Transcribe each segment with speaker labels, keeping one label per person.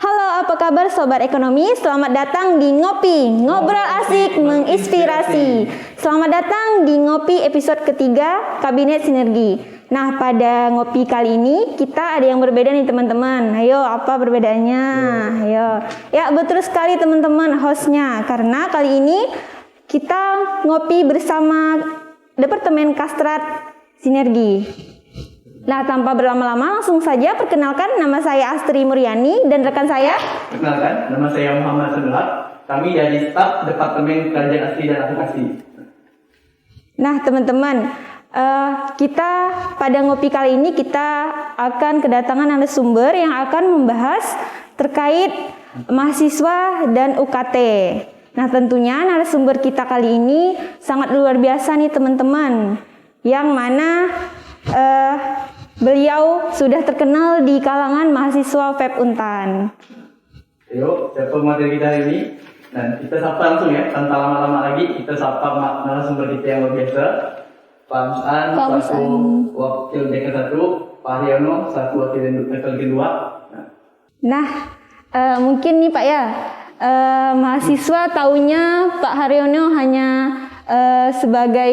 Speaker 1: Halo, apa kabar Sobat Ekonomi? Selamat datang di Ngopi, ngobrol asik menginspirasi. Selamat datang di Ngopi episode ketiga Kabinet Sinergi. Nah, pada Ngopi kali ini kita ada yang berbeda nih teman-teman. Ayo, apa perbedaannya? Ayo. Ya, betul sekali teman-teman hostnya. Karena kali ini kita ngopi bersama Departemen Kastrat Sinergi. Nah, tanpa berlama-lama langsung saja perkenalkan, nama saya Astri Muriani dan rekan saya.
Speaker 2: Perkenalkan, nama saya Muhammad Sedulat. Kami dari staf Departemen Kajian Asli dan Aplikasi.
Speaker 1: Nah, teman-teman, kita pada ngopi kali ini kita akan kedatangan narasumber yang akan membahas terkait mahasiswa dan UKT. Nah, tentunya narasumber kita kali ini sangat luar biasa nih teman-teman, yang mana beliau sudah terkenal di kalangan mahasiswa FEB Untan.
Speaker 2: Yuk, siapa materi kita hari ini? Dan kita sapa langsung ya, tanpa lama-lama lagi. Kita sapa narasumber kita yang luar biasa. Pak Musan, selaku Wakil Dekan 1, Pak Haryono, selaku Wakil Dekan 2.
Speaker 1: Nah, mungkin nih Pak ya, mahasiswa taunya Pak Haryono hanya sebagai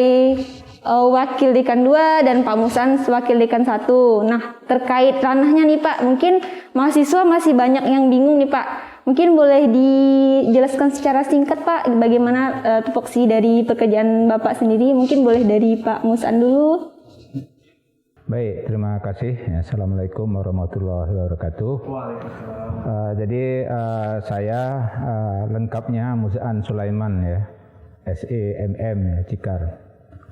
Speaker 1: Wakil Dekan 2 dan Pak Musan Wakil Dekan 1. Nah, terkait ranahnya nih Pak, mungkin mahasiswa masih banyak yang bingung nih Pak. Mungkin boleh dijelaskan secara singkat Pak, bagaimana tupoksi dari pekerjaan Bapak sendiri. Mungkin boleh dari Pak Musan dulu.
Speaker 3: Baik, terima kasih. Assalamualaikum warahmatullahi wabarakatuh. Jadi saya lengkapnya Musan Sulaiman ya, SEMM ya, Cikar.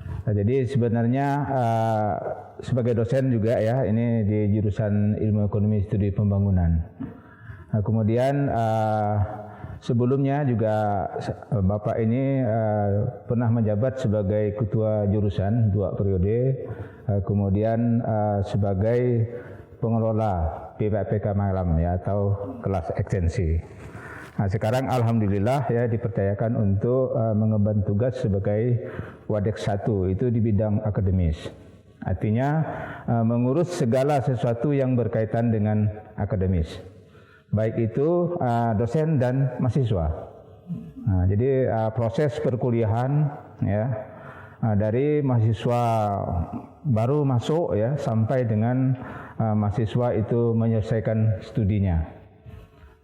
Speaker 3: Nah, jadi sebenarnya sebagai dosen juga ya, ini di jurusan Ilmu Ekonomi Studi Pembangunan. Nah, kemudian sebelumnya juga Bapak ini pernah menjabat sebagai ketua jurusan 2 periode, kemudian sebagai pengelola PPK Malam ya, atau kelas ekstensi. Nah, sekarang alhamdulillah ya dipercayakan untuk mengemban tugas sebagai Wadek 1 itu di bidang akademis. Artinya mengurus segala sesuatu yang berkaitan dengan akademis. Baik itu dosen dan mahasiswa. Nah, jadi proses perkuliahan ya dari mahasiswa baru masuk ya sampai dengan mahasiswa itu menyelesaikan studinya.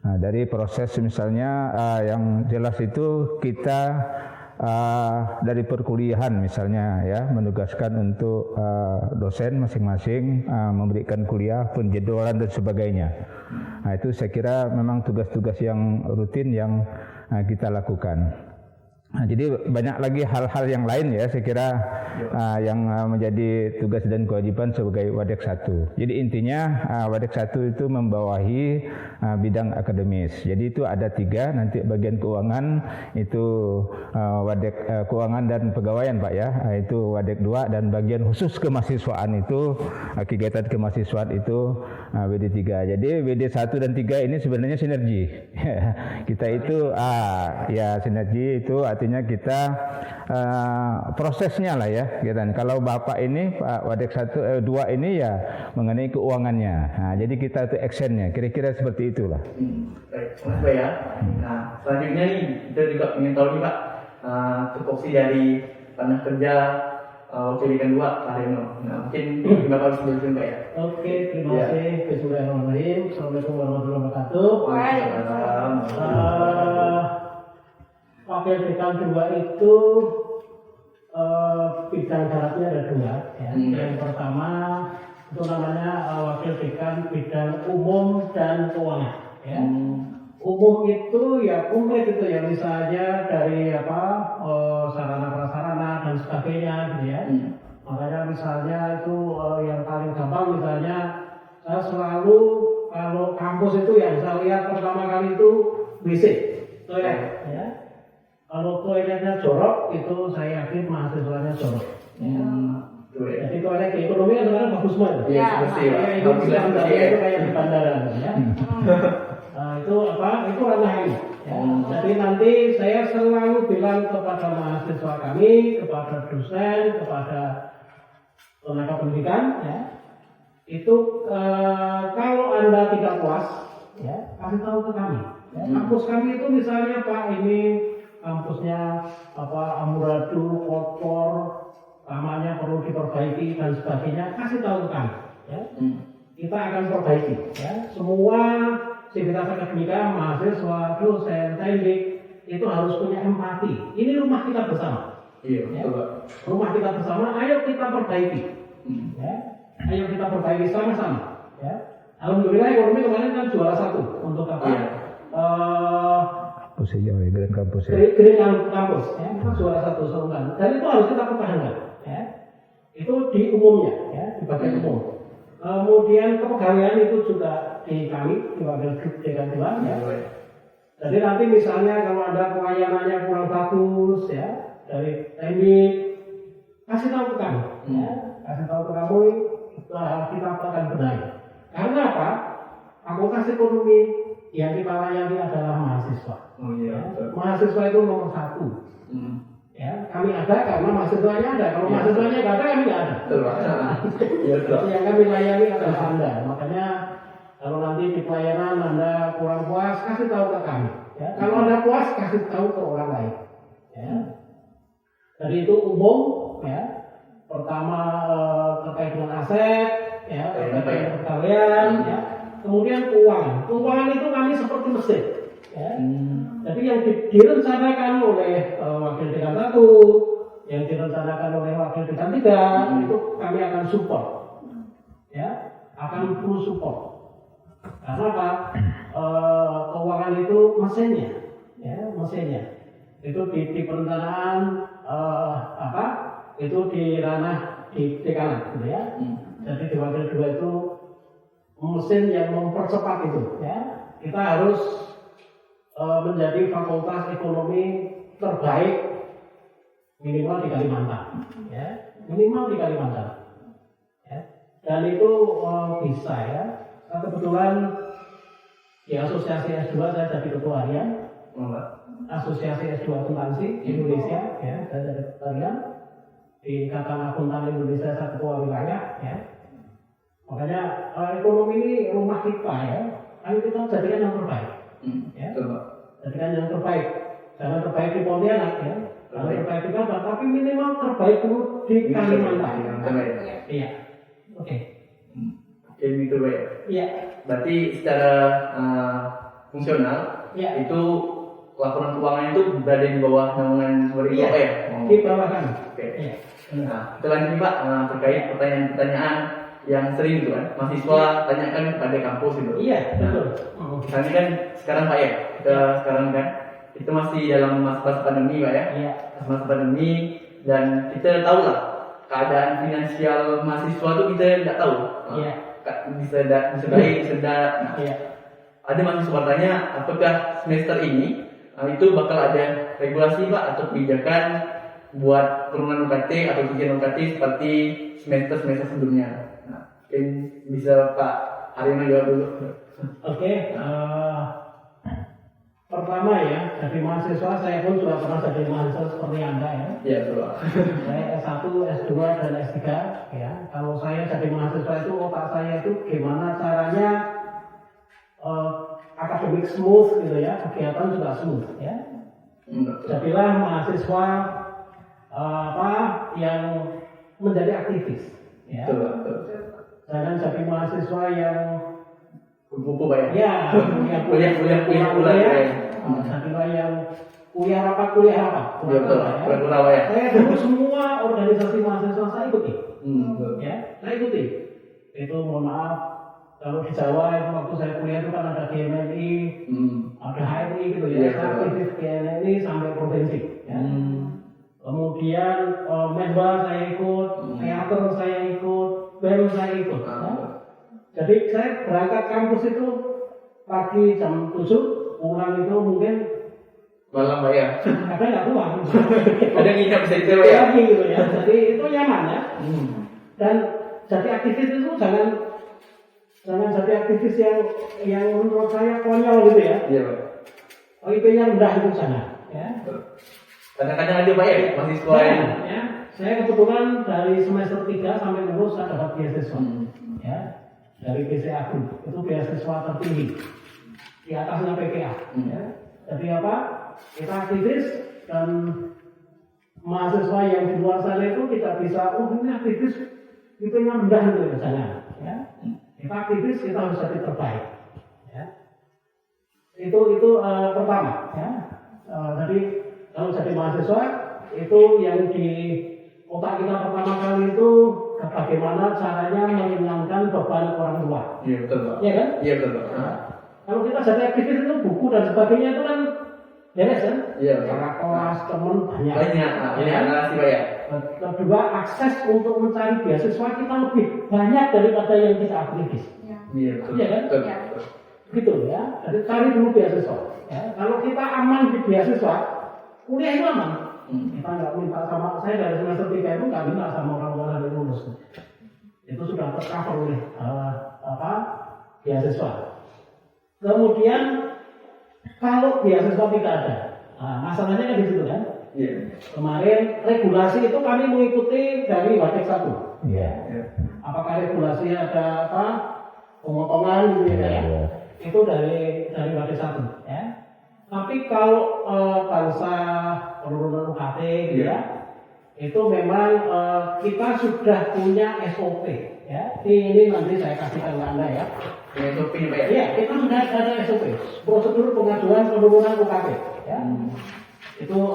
Speaker 3: Nah, dari proses misalnya yang jelas itu kita dari perkuliahan misalnya ya menugaskan untuk dosen masing-masing memberikan kuliah, penjadwalan dan sebagainya. Nah, itu saya kira memang tugas-tugas yang rutin yang kita lakukan. Nah, jadi banyak lagi hal-hal yang lain ya saya kira yang menjadi tugas dan kewajiban sebagai Wadek 1. Jadi intinya Wadek 1 itu membawahi bidang akademis. Jadi itu ada 3, nanti bagian keuangan itu Wadek keuangan dan pegawaian Pak ya. Itu Wadek 2 dan bagian khusus kemahasiswaan itu kegiatan kemahasiswaan itu WD 3. Jadi WD 1 dan 3 ini sebenarnya sinergi. Kita itu ya sinergi itu artinya kita prosesnya lah ya gitu. Kalau Bapak ini Pak Wadek 2 ini ya mengenai keuangannya. Nah, jadi kita itu actionnya kira-kira seperti itulah.
Speaker 2: Baik, Mas Bay ya. Nah, selanjutnya nih kita juga ingin tahu nih Pak, tupoksi dari tanah kerja Wakil Dekan 2 Pak Haryono. Nah, mungkin Bapak bisa menjelaskan Pak ya.
Speaker 4: Oke, terima kasih. Bismillahirrahmanirrahim. Assalamualaikum warahmatullahi wabarakatuh.
Speaker 2: Waalaikumsalam.
Speaker 4: Wakil Dekan 2 itu bidang syaratnya ada 2 ya. Yang pertama itu namanya Wakil Dekan bidang umum dan keuangan ya. Umum itu ya komplit itu ya, misalnya dari sarana prasarana dan sebagainya gitu ya. Makanya misalnya itu yang paling gampang misalnya saya selalu kalau kampus itu yang saya lihat pertama kali itu WC toilet ya. Kalau toiletnya jorok itu saya yakin mahasiswanya jorok. Jadi toilet di ekonomi kan sekarang bagus banget.
Speaker 2: Iya, seperti ya.
Speaker 4: Itu itu kayak di bandara ya. Itu itu ranah ini. Ya. Jadi nanti saya selalu bilang kepada mahasiswa kami, kepada dosen, kepada tenaga pendidikan, ya, itu kalau Anda tidak puas ya kasih tahu ke kami. Ya, kampus kami itu misalnya Pak ini kampusnya amburadul, kotor, tamannya perlu diperbaiki dan sebagainya, kasih tahu ke kami. Ya. Kita akan perbaiki. Ya. Semua sivitas akademika, mahasiswa, dosen, teknik itu harus punya empati. Ini rumah kita bersama.
Speaker 2: Iya,
Speaker 4: Ya.
Speaker 2: betul.
Speaker 4: Rumah kita bersama, ayo kita perbaiki. Ya. Ayo kita perbaiki sama-sama. Ya. Alhamdulillah ekonomi kemarin kan juara 1 untuk apa?
Speaker 2: Iya.
Speaker 3: Kampus hijau ya, Grand Campus ya.
Speaker 4: Green Campus, ya, itu juara 1 seumur. Dan itu harus kita pertahankan. Ya. Itu di umumnya, ya, di bagian umum. Kemudian kepegawaian itu juga di kami, di wakil dekan 2, ya. Jadi nanti misalnya kalau ada pelayanannya kurang bagus, ya, dari teknik, kasih tahu ke kami, ya, kasih tahu ke kami, kita akan benahi. Karena apa? Fakultas ekonomi yang kita layani adalah mahasiswa.
Speaker 2: Oh iya,
Speaker 4: Ya.
Speaker 2: betul.
Speaker 4: Mahasiswa itu nomor 1. Ya, kami ada karena mahasiswanya ada. Kalau mahasiswanya nggak ada, kami nggak ada.
Speaker 2: Betul, Pak. Iya, betul.
Speaker 4: Yang kami layani adalah Anda. Makanya kalau nanti di pelayanan Anda kurang puas, kasih tahu ke kami. Ya. Kalau Anda puas, kasih tahu ke orang lain. Ya. Jadi itu umum. Ya. Pertama terkait dengan aset, ya, terkait dengan pegawaian, ya. Kemudian keuangan. Keuangan itu kami seperti mesin. Ya. Jadi yang direncanakan oleh wakil dekan 1, yang direncanakan oleh wakil dekan 3, itu kami akan support. Ya, akan full support. Karena apa? Keuangan itu mesinnya, ya, mesinnya. Itu di perencanaan itu di ranah di dekanan, gitu ya. Jadi di wakil 2 itu mesin yang mempercepat itu, ya. Kita harus menjadi fakultas ekonomi terbaik minimal di Kalimantan, ya, minimal di Kalimantan, ya. Dan itu bisa, ya. Saya kebetulan di asosiasi S2 saya jadi ketua harian, asosiasi S2 akuntansi Indonesia, ya, saya jadi ketua harian di Ikatan Akuntan Indonesia, saya ketua wilayah, ya. Makanya ekonomi ini rumah kita, ya. Ayo kita jadikan yang terbaik. Ya. Jadikan yang terbaik. Jangan terbaik di Pontianak, ya. Jangan terbaik di Kalbar, tapi minimal terbaik dulu di Kalimantan. Iya. Oke.
Speaker 2: Oke, itu baik.
Speaker 4: Iya.
Speaker 2: Berarti secara fungsional
Speaker 4: Iya.
Speaker 2: itu laporan keuangan itu berada di bawah naungan Sumber
Speaker 4: Iya.
Speaker 2: Apa ya?
Speaker 4: Di bawah kan.
Speaker 2: Oke.
Speaker 4: Iya.
Speaker 2: Nah, kita lanjut Pak terkait pertanyaan-pertanyaan yang sering itu kan mahasiswa tanyakan pada kampus itu.
Speaker 4: Iya, betul.
Speaker 2: Kami kan sekarang Pak ya, kita sekarang kan itu masih dalam masa pandemi Pak ya.
Speaker 4: Iya.
Speaker 2: Masa pandemi dan kita tahu lah keadaan finansial mahasiswa itu kita tidak tahu.
Speaker 4: Iya.
Speaker 2: Bisa baik, bisa tidak. Nah,
Speaker 4: Iya.
Speaker 2: ada mahasiswa bertanya apakah semester ini itu bakal ada regulasi Pak atau kebijakan buat turunan UKT atau tujuan UKT seperti semester sebelumnya. Nah, mungkin bisa Pak Haryono jawab dulu.
Speaker 4: Oke. Pertama ya, dari mahasiswa saya pun sudah pernah jadi mahasiswa seperti Anda, ya.
Speaker 2: Iya, betul Pak.
Speaker 4: Saya S1, S2 dan S3, ya. Kalau saya jadi mahasiswa itu otak saya itu gimana caranya akademik smooth gitu ya, kegiatan juga smooth ya. Jadilah mahasiswa yang menjadi aktivis ya.
Speaker 2: Betul.
Speaker 4: Jangan jadi mahasiswa yang
Speaker 2: Buku Pak ya.
Speaker 4: ya yang
Speaker 2: kuliah.
Speaker 4: jadilah yang kuliah rapat.
Speaker 2: Iya, betul. Pura-pura Pak ya.
Speaker 4: Saya dulu semua organisasi mahasiswa saya ikuti.
Speaker 2: Betul.
Speaker 4: Ya, saya ikuti. Itu mohon maaf kalau di Jawa itu waktu saya kuliah itu kan ada GMNI, ada HMI gitu ya,
Speaker 2: Iya,
Speaker 4: saya aktif GMNI sampai provinsi. Ya. Kemudian Menba saya ikut, teater saya ikut, BEM saya ikut. Ya. Jadi saya berangkat kampus itu pagi jam 7, pulang itu mungkin
Speaker 2: Malam Pak ya.
Speaker 4: kadang nggak pulang.
Speaker 2: Ada nginap bisa di Jawa ya.
Speaker 4: Gitu ya. Jadi itu nyaman ya. Dan jadi aktivis itu jangan jadi aktivis yang menurut saya konyol gitu ya.
Speaker 2: Iya Pak.
Speaker 4: IP-nya rendah itu jangan. Ya.
Speaker 2: Kadang-kadang ada Pak ya mahasiswa yang
Speaker 4: Ya. Saya kebetulan dari semester 3 sampai lulus saya dapat beasiswa. Ya. Dari BCA Group itu beasiswa tertinggi. di atasnya PPA. Ya. Jadi apa? Kita aktivis dan mahasiswa yang di luar sana itu tidak bisa, ini aktivis itu yang rendah itu misalnya. Ya. Kita aktivis, kita harus jadi terbaik. Ya. Itu pertama. Ya. Jadi kalau jadi mahasiswa itu yang di otak kita pertama kali itu bagaimana caranya meringankan beban orang tua.
Speaker 2: Iya betul Pak.
Speaker 4: Iya kan?
Speaker 2: Iya betul Pak.
Speaker 4: Nah, kalau kita jadi aktivis itu buku dan sebagainya itu kan beres kan?
Speaker 2: Iya.
Speaker 4: Kakak kelas, teman banyak.
Speaker 2: Banyak, narasi banyak.
Speaker 4: Kedua, akses untuk mencari beasiswa kita lebih banyak daripada yang kita aktivis.
Speaker 2: Iya betul.
Speaker 4: Iya kan?
Speaker 2: Betul.
Speaker 4: Gitu ya. Jadi cari dulu beasiswa. Ya. Kalau kita aman di beasiswa, kuliah itu aman. Kita nggak minta sama, saya dari semester 3 itu nggak minta sama orang tua dari lulus. Itu sudah tercover oleh beasiswa. Kemudian kalau beasiswa tidak ada, masalahnya kan di situ kan.
Speaker 2: Iya.
Speaker 4: Kemarin regulasi itu kami mengikuti dari Watek 1.
Speaker 3: Iya.
Speaker 4: Apakah regulasi ada pemotongan gitu ya? Itu dari Watek 1 ya. Tapi kalau bangsa penurunan UKT gitu ya, itu memang kita sudah punya SOP ya. Ini nanti saya kasihkan ke Anda ya.
Speaker 2: SOP Pak ya?
Speaker 4: Iya, kita sudah ada SOP, prosedur pengajuan penurunan UKT ya. Itu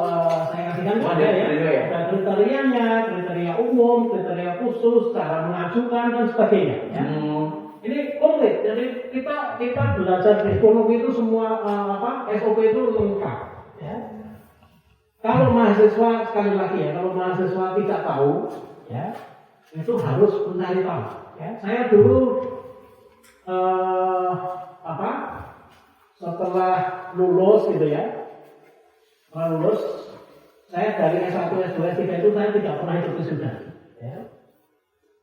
Speaker 4: saya kasihkan kepada ya. Ada kriterianya, kriteria umum, kriteria khusus, cara mengajukan dan sebagainya ya. Ini komplit, jadi kita belajar di ekonomi itu semua SOP itu lengkap. Ya. Kalau mahasiswa sekali lagi ya, kalau mahasiswa tidak tahu, ya itu harus mencari tahu. Ya. Saya dulu setelah lulus gitu ya, saya dari S1, S2, S3 itu saya tidak pernah ikut wisuda. Ya.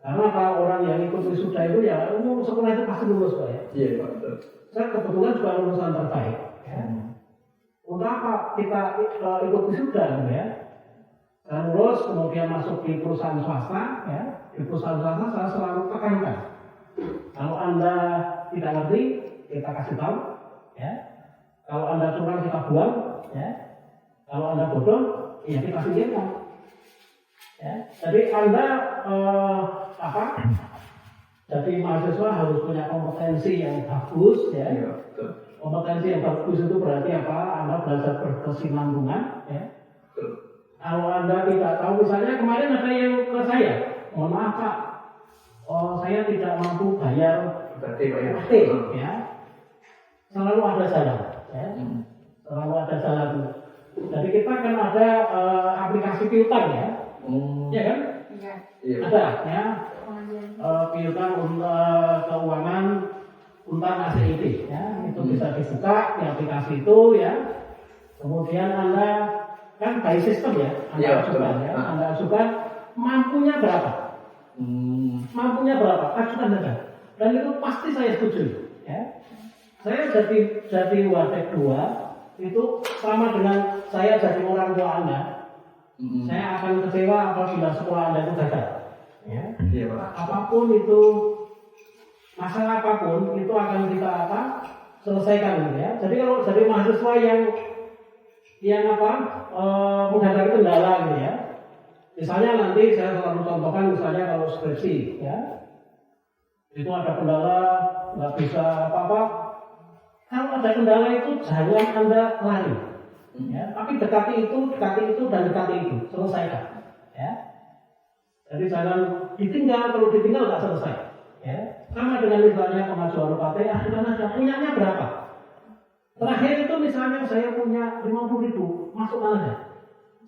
Speaker 4: Karena kalau orang yang ikut wisuda itu ya umum sekolah itu pasti lulus Pak ya.
Speaker 2: Iya Pak betul.
Speaker 4: Saya kebetulan juga lulusan terbaik. Ya. Untuk apa kita ikut wisuda gitu ya? Saya lulus kemudian masuk di perusahaan swasta. Ya. Di perusahaan swasta saya selalu tekankan. Kalau Anda tidak ngerti kita kasih tahu. Ya. Kalau Anda curang kita buang. Ya. Kalau Anda bodoh ya kita singkirkan. Ya. Jadi Anda jadi mahasiswa harus punya kompetensi yang bagus ya.
Speaker 2: Iya betul.
Speaker 4: Kompetensi yang bagus itu berarti apa? Anda belajar berkesinambungan ya.
Speaker 2: Betul.
Speaker 4: Kalau Anda tidak tahu, misalnya kemarin ada yang ke saya, mohon maaf Pak, saya tidak mampu bayar
Speaker 2: Berarti Pak ya.
Speaker 4: UKT ya. Selalu ada jalan ya. Selalu ada jalan. Jadi kita kan ada aplikasi piutang ya. Ya kan?
Speaker 2: Iya.
Speaker 4: Ada ya. Piutang untuk keuangan Untan ACID ya. Itu bisa dibuka di aplikasi itu ya. Kemudian Anda kan by system ya. Anda ajukan ya. Anda ajukan mampunya berapa? Mampunya berapa? Ajukan saja. Dan itu pasti saya setuju ya. Saya jadi Watek 2 itu sama dengan saya jadi orang tua Anda. Saya akan kecewa apabila sekolah Anda itu gagal. Ya.
Speaker 2: Iya Pak.
Speaker 4: Apapun itu, masalah apapun itu akan kita selesaikan gitu ya. Jadi kalau jadi mahasiswa yang menghadapi kendala gitu ya. Misalnya nanti saya selalu contohkan misalnya kalau skripsi ya. Itu ada kendala, nggak bisa apa-apa. Kalau ada kendala itu jangan Anda lari. Ya, tapi dekati itu, dan dekati itu, selesaikan. Ya. Jadi jangan ditinggal, kalau ditinggal nggak selesai. Ya. Sama dengan misalnya pengajuan UKT, punyanya berapa? Terakhir itu misalnya saya punya 50.000, masuk aja.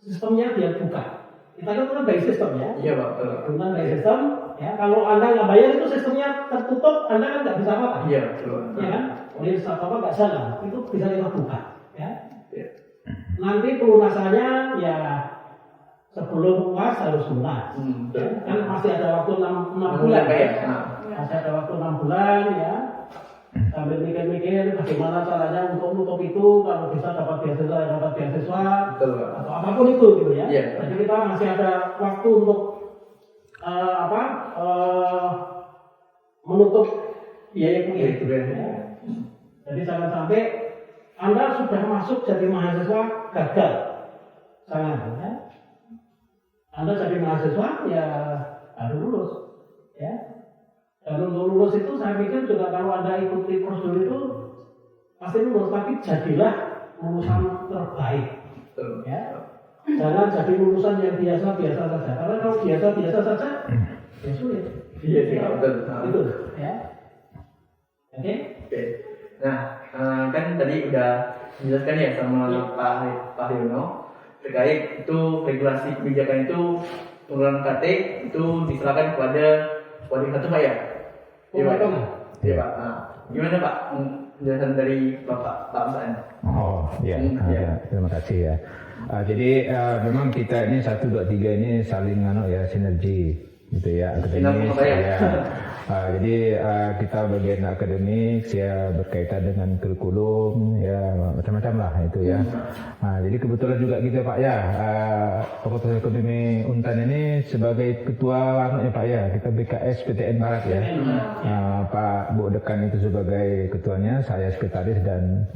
Speaker 4: Sistemnya dia buka. Kita kan by system ya.
Speaker 2: Iya Pak.
Speaker 4: Bukan by system. Ya. Kalau Anda nggak bayar itu sistemnya tertutup, Anda kan nggak bisa apa-apa.
Speaker 2: Iya betul.
Speaker 4: Ya kan? Oleh apa nggak jalan, itu bisa kita buka. Ya. Nanti pelunasannya ya sebelum UAS harus lunas. Ya, kan masih ada waktu 6 bulan ya. Masih ada waktu 6 bulan ya. Sambil mikir-mikir bagaimana caranya untuk menutup itu, kalau bisa dapat beasiswa atau apapun itu gitu ya. Jadi kita masih ada waktu untuk menutup biaya kuliah itu. Ya. Jadi jangan sampai Anda sudah masuk jadi mahasiswa gagal. Jangan ya. Anda jadi mahasiswa ya harus lulus ya. Dan untuk lulus itu saya pikir juga kalau Anda ikuti prosedur itu pasti lulus, tapi jadilah lulusan terbaik ya. Jangan jadi lulusan yang biasa-biasa saja. Karena kalau biasa-biasa saja ya sulit.
Speaker 2: Iya, betul.
Speaker 4: Itu ya. Oke.
Speaker 2: Oke. Nah, kan tadi udah dijelaskan ya sama Pak Yono terkait itu regulasi kebijakan itu pengeluaran KT itu diserahkan kepada Wali Kota Pak ya? Iya Pak. Iya Pak. Nah, gimana Pak penjelasan dari Pak Musaan?
Speaker 3: Oh iya, terima kasih ya. Jadi memang kita ini 1, 2, 3 ini saling sinergi gitu ya, akademis ya. Jadi kita bagian akademik ya berkaitan dengan kurikulum ya macam-macam lah itu ya. Jadi kebetulan juga kita Pak ya, Fakultas Ekonomi Untan ini sebagai ketua Pak ya, kita BKS PTN Barat ya. Pak Bu Dekan itu sebagai ketuanya, saya sekretaris dan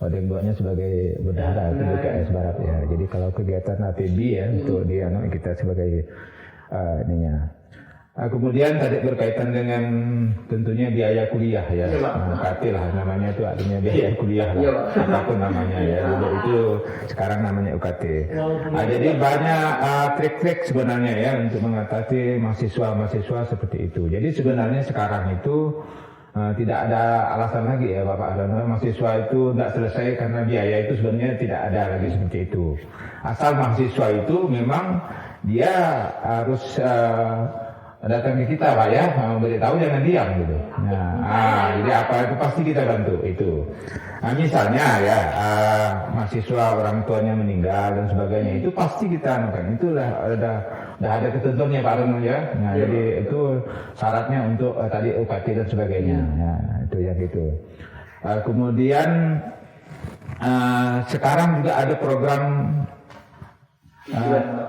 Speaker 3: Odeng Buatnya sebagai bendahara BKS Barat ya. Jadi kalau kegiatan APB ya untuk di kita sebagai ininya. Kemudian tadi berkaitan dengan tentunya biaya kuliah ya, UKT lah namanya itu, artinya biaya kuliah lah, apapun namanya ya, itu sekarang namanya UKT. Jadi banyak trik-trik sebenarnya ya untuk mengatasi mahasiswa seperti itu. Jadi sebenarnya sekarang itu tidak ada alasan lagi ya Bapak, karena mahasiswa itu tidak selesai karena biaya itu sebenarnya tidak ada lagi seperti itu. Asal mahasiswa itu memang dia harus datang ke kita Pak ya, memberitahu jangan diam gitu. Jadi apa itu pasti kita bantu itu. Misalnya ya mahasiswa orang tuanya meninggal dan sebagainya itu pasti kita anukan, itu udah ada ketentuannya Pak Rono ya. Jadi itu syaratnya untuk tadi UKT dan sebagainya. Itu yang gitu. Kemudian sekarang juga ada program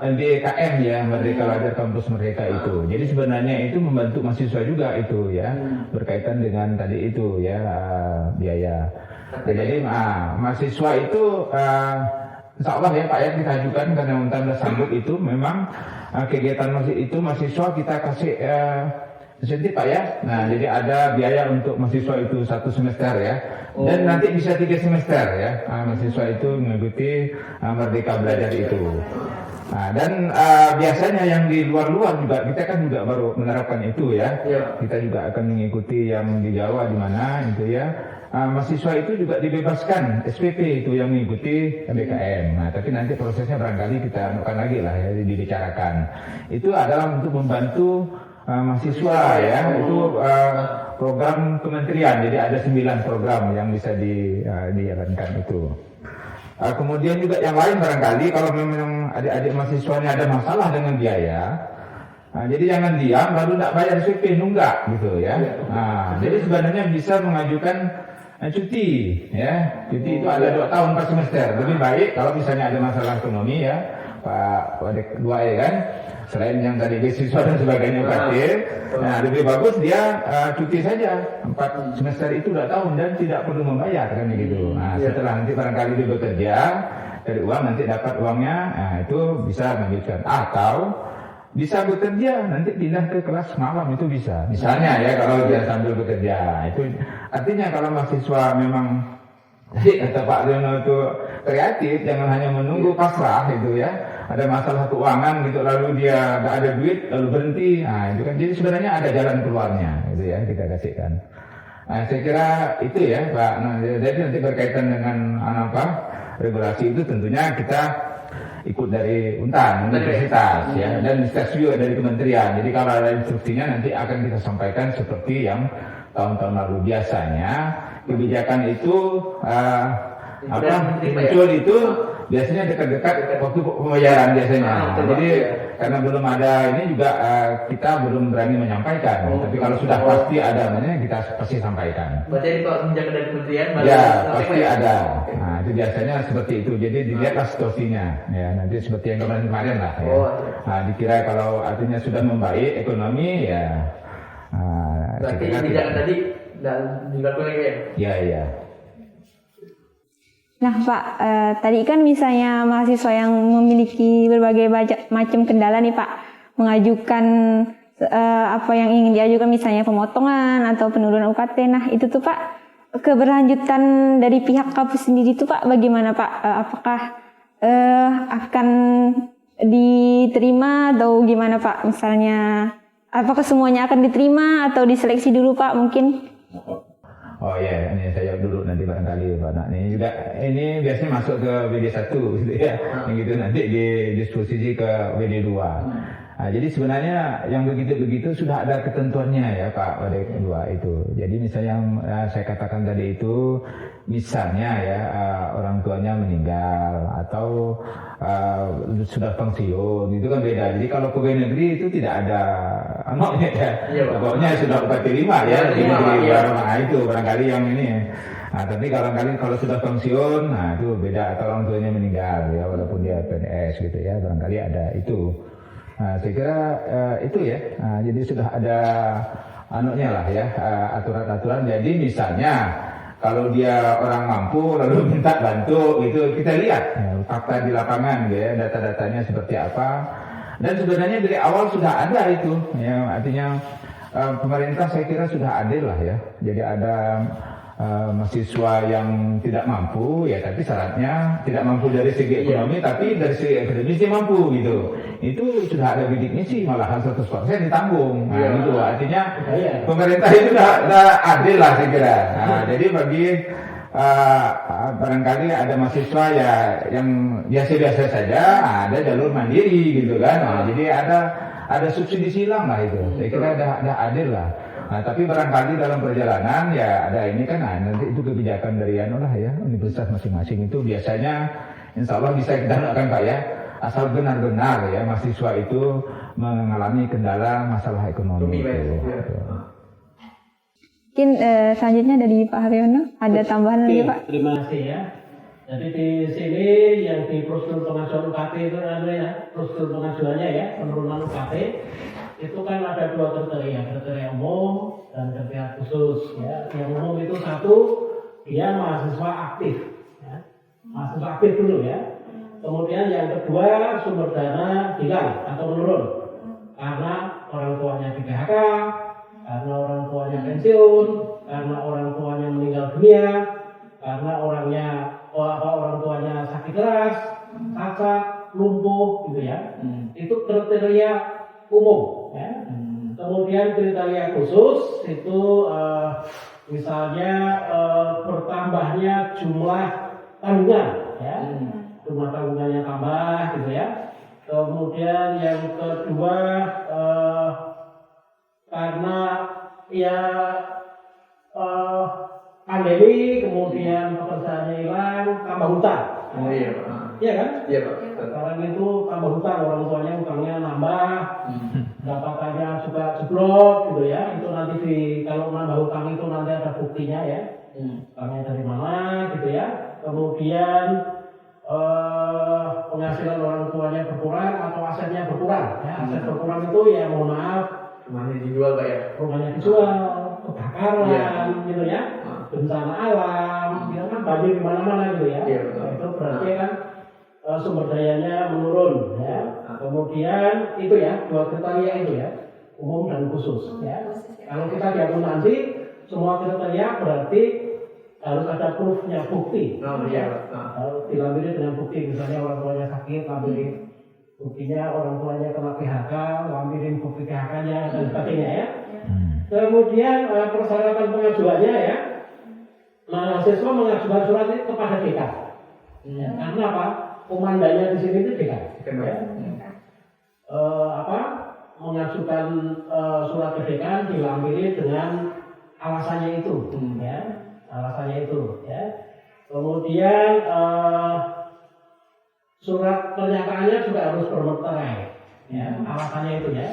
Speaker 3: MBKM ya, Merdeka Belajar Kampus Merdeka itu. Jadi sebenarnya itu membantu mahasiswa juga itu ya, berkaitan dengan tadi itu ya biaya. Jadi mahasiswa itu insya Allah ya Pak ya kita ajukan karena Untan sanggup itu memang kegiatan mahasiswa kita kasih insentif Pak ya. Nah jadi ada biaya untuk mahasiswa itu 1 semester ya. Dan nanti bisa 3 semester ya, mahasiswa itu mengikuti Merdeka Belajar itu. Dan biasanya yang di luar-luar juga kita kan juga baru menerapkan itu ya. Kita juga akan mengikuti yang di Jawa di mana itu ya. Mahasiswa itu juga dibebaskan SPP itu yang mengikuti MBKM. Tapi nanti prosesnya barangkali kita anukan lagi lah ya, dibicarakan. Itu adalah untuk membantu mahasiswa ya, itu program kementerian, jadi ada 9 program yang bisa dijalankan itu. Kemudian juga yang lain barangkali kalau memang adik-adik mahasiswanya ada masalah dengan biaya, jadi jangan diam lalu tidak bayar SPP, nunggak gitu ya. Jadi sebenarnya bisa mengajukan cuti ya, cuti itu ada 2 tahun per semester. Lebih baik kalau misalnya ada masalah ekonomi ya Pak Wadek 2E kan, selain yang tadi beasiswa dan sebagainya UKT, nah lebih bagus dia cuti saja 4 semester itu 2 tahun dan tidak perlu membayar kan gitu. Nah setelah nanti barangkali dia bekerja dari uang nanti dapat uangnya, nah itu bisa melanjutkan atau bisa bekerja nanti pindah ke kelas malam itu bisa. Misalnya ya kalau dia sambil bekerja itu artinya kalau mahasiswa memang kata Pak Leono itu kreatif, jangan hanya menunggu pasrah gitu ya. Ada masalah keuangan gitu lalu dia nggak ada duit lalu berhenti. Nah itu kan jadi sebenarnya ada jalan keluarnya gitu ya kita kasihkan. Saya kira itu ya Pak. Jadi nanti berkaitan dengan regulasi itu tentunya kita ikut dari Untan, universitas ya, dan instansi juga dari kementerian. Jadi kalau ada instruksinya nanti akan kita sampaikan seperti yang tahun-tahun lalu. Biasanya kebijakan itu muncul itu biasanya dekat-dekat waktu pembayaran biasanya. Jadi karena belum ada ini juga kita belum berani menyampaikan. Tapi kalau sudah pasti ada, kita pasti sampaikan.
Speaker 2: Berarti kalau kebijakan dari kementerian
Speaker 3: ya pasti ada. Nah itu biasanya seperti itu. Jadi dilihatlah situasinya. Ya nanti seperti yang kemarin lah. Ya. Nah dikira kalau artinya sudah membaik ekonomi ya.
Speaker 2: Berarti kebijakan tadi dan dilakukan ya?
Speaker 3: Iya.
Speaker 1: Nah Pak, tadi kan misalnya mahasiswa yang memiliki berbagai macam kendala nih Pak, mengajukan apa yang ingin diajukan misalnya pemotongan atau penurunan UKT. Nah itu tuh Pak, keberlanjutan dari pihak kampus sendiri tuh Pak bagaimana Pak? Apakah akan diterima atau gimana Pak? Misalnya apakah semuanya akan diterima atau diseleksi dulu Pak mungkin?
Speaker 3: Oh ya, ini saya jawab dulu nanti barangkali Pak Nak. Ini juga ini biasanya masuk ke WD1 gitu ya. Yang gitu nanti didisposisi ke WD2. Nah, jadi sebenarnya yang begitu-begitu sudah ada ketentuannya ya Pak pada kedua itu. Jadi misalnya yang saya katakan tadi itu misalnya ya orang tuanya meninggal atau sudah pensiun itu kan beda. Jadi kalau pegawai negeri itu tidak ada anaknya ya. Pokoknya sudah UKT 5 ya. Nah itu barangkali yang ini. Nah tapi kalau sudah pensiun, nah itu beda atau orang tuanya meninggal ya walaupun dia PNS gitu ya barangkali ada itu. Nah, saya kira itu ya. Nah, jadi sudah ada anunya lah ya aturan-aturan. Jadi misalnya kalau dia orang mampu lalu minta bantu itu kita lihat ya, fakta di lapangan ya data-datanya seperti apa. Dan sebenarnya dari awal sudah ada itu. Ya, artinya pemerintah saya kira sudah adil lah ya. Jadi ada mahasiswa yang tidak mampu ya tapi syaratnya tidak mampu dari segi ekonomi tapi dari segi akademis dia mampu gitu. Itu sudah ada bidik misi malahan 100% ditanggung. Nah itu artinya pemerintah itu sudah adil lah saya kira. Nah, jadi bagi barangkali ada mahasiswa ya yang biasa-biasa saja ada jalur mandiri gitu kan. Nah, jadi ada subsidi silang lah itu. Saya kira ada adil lah. Nah, tapi barangkali dalam perjalanan ya ada ini kan nanti itu kebijakan dari universitas masing-masing itu biasanya insya Allah bisa kita lakukan Pak ya asal benar-benar ya mahasiswa itu mengalami kendala masalah ekonomi itu.
Speaker 1: Mungkin selanjutnya dari Pak Haryono ada tambahan lagi Pak?
Speaker 4: Terima kasih ya. Jadi di sini yang di prosedur pengajuan UKT itu prosedur pengajuannya ya penurunan UKT itu kan ada 2 kriteria umum dan kriteria khusus ya. Yang umum itu satu dia mahasiswa aktif ya. Mahasiswa aktif dulu ya. Kemudian yang kedua sumber dana hilang atau menurun karena orang tuanya di PHK, karena orang tuanya pensiun, karena orang tuanya meninggal dunia, karena orang tuanya sakit keras, cacat, lumpuh gitu ya. Itu kriteria umum ya. Kemudian kriteria khusus itu misalnya bertambahnya jumlah tanggungan ya. Jumlah tanggungannya tambah gitu ya. Kemudian yang kedua karena ya pandemi kemudian pekerjaannya hilang tambah hutang.
Speaker 2: Oh iya Pak.
Speaker 4: Iya kan?
Speaker 2: Iya Pak.
Speaker 4: Sekarang itu tambah hutang, orang tuanya hutangnya nambah, dapatannya juga jeblok gitu ya. Itu nanti kalau nambah hutang itu nanti ada buktinya ya. Hutangnya dari mana gitu ya. Kemudian penghasilan orang tuanya berkurang atau asetnya berkurang ya. Aset berkurang itu ya mohon maaf
Speaker 2: Rumahnya dijual Pak ya?
Speaker 4: Rumahnya dijual, kebakaran gitu ya. Bencana alam, ya kan banjir di mana-mana gitu ya. Itu berarti kan sumber dayanya menurun ya. Kemudian itu ya 2 kriteria itu ya, umum dan khusus ya. Kalau kita di akuntansi semua kriteria berarti harus ada proofnya, bukti. Harus dilampiri dengan bukti, misalnya orang tuanya sakit, lampirin buktinya, orang tuanya kena PHK, lampirin bukti PHK-nya dan sebagainya ya. Kemudian persyaratan pengajuannya ya, mahasiswa mengajukan surat itu kepada dekan. Ya, karena apa? Komandannya di sini itu dekan. Ya. Mengajukan surat ke dekan dilampiri dengan alasannya itu, ya, alasannya itu, ya. Kemudian surat pernyataannya juga harus bermeterai, ya, alasannya itu ya.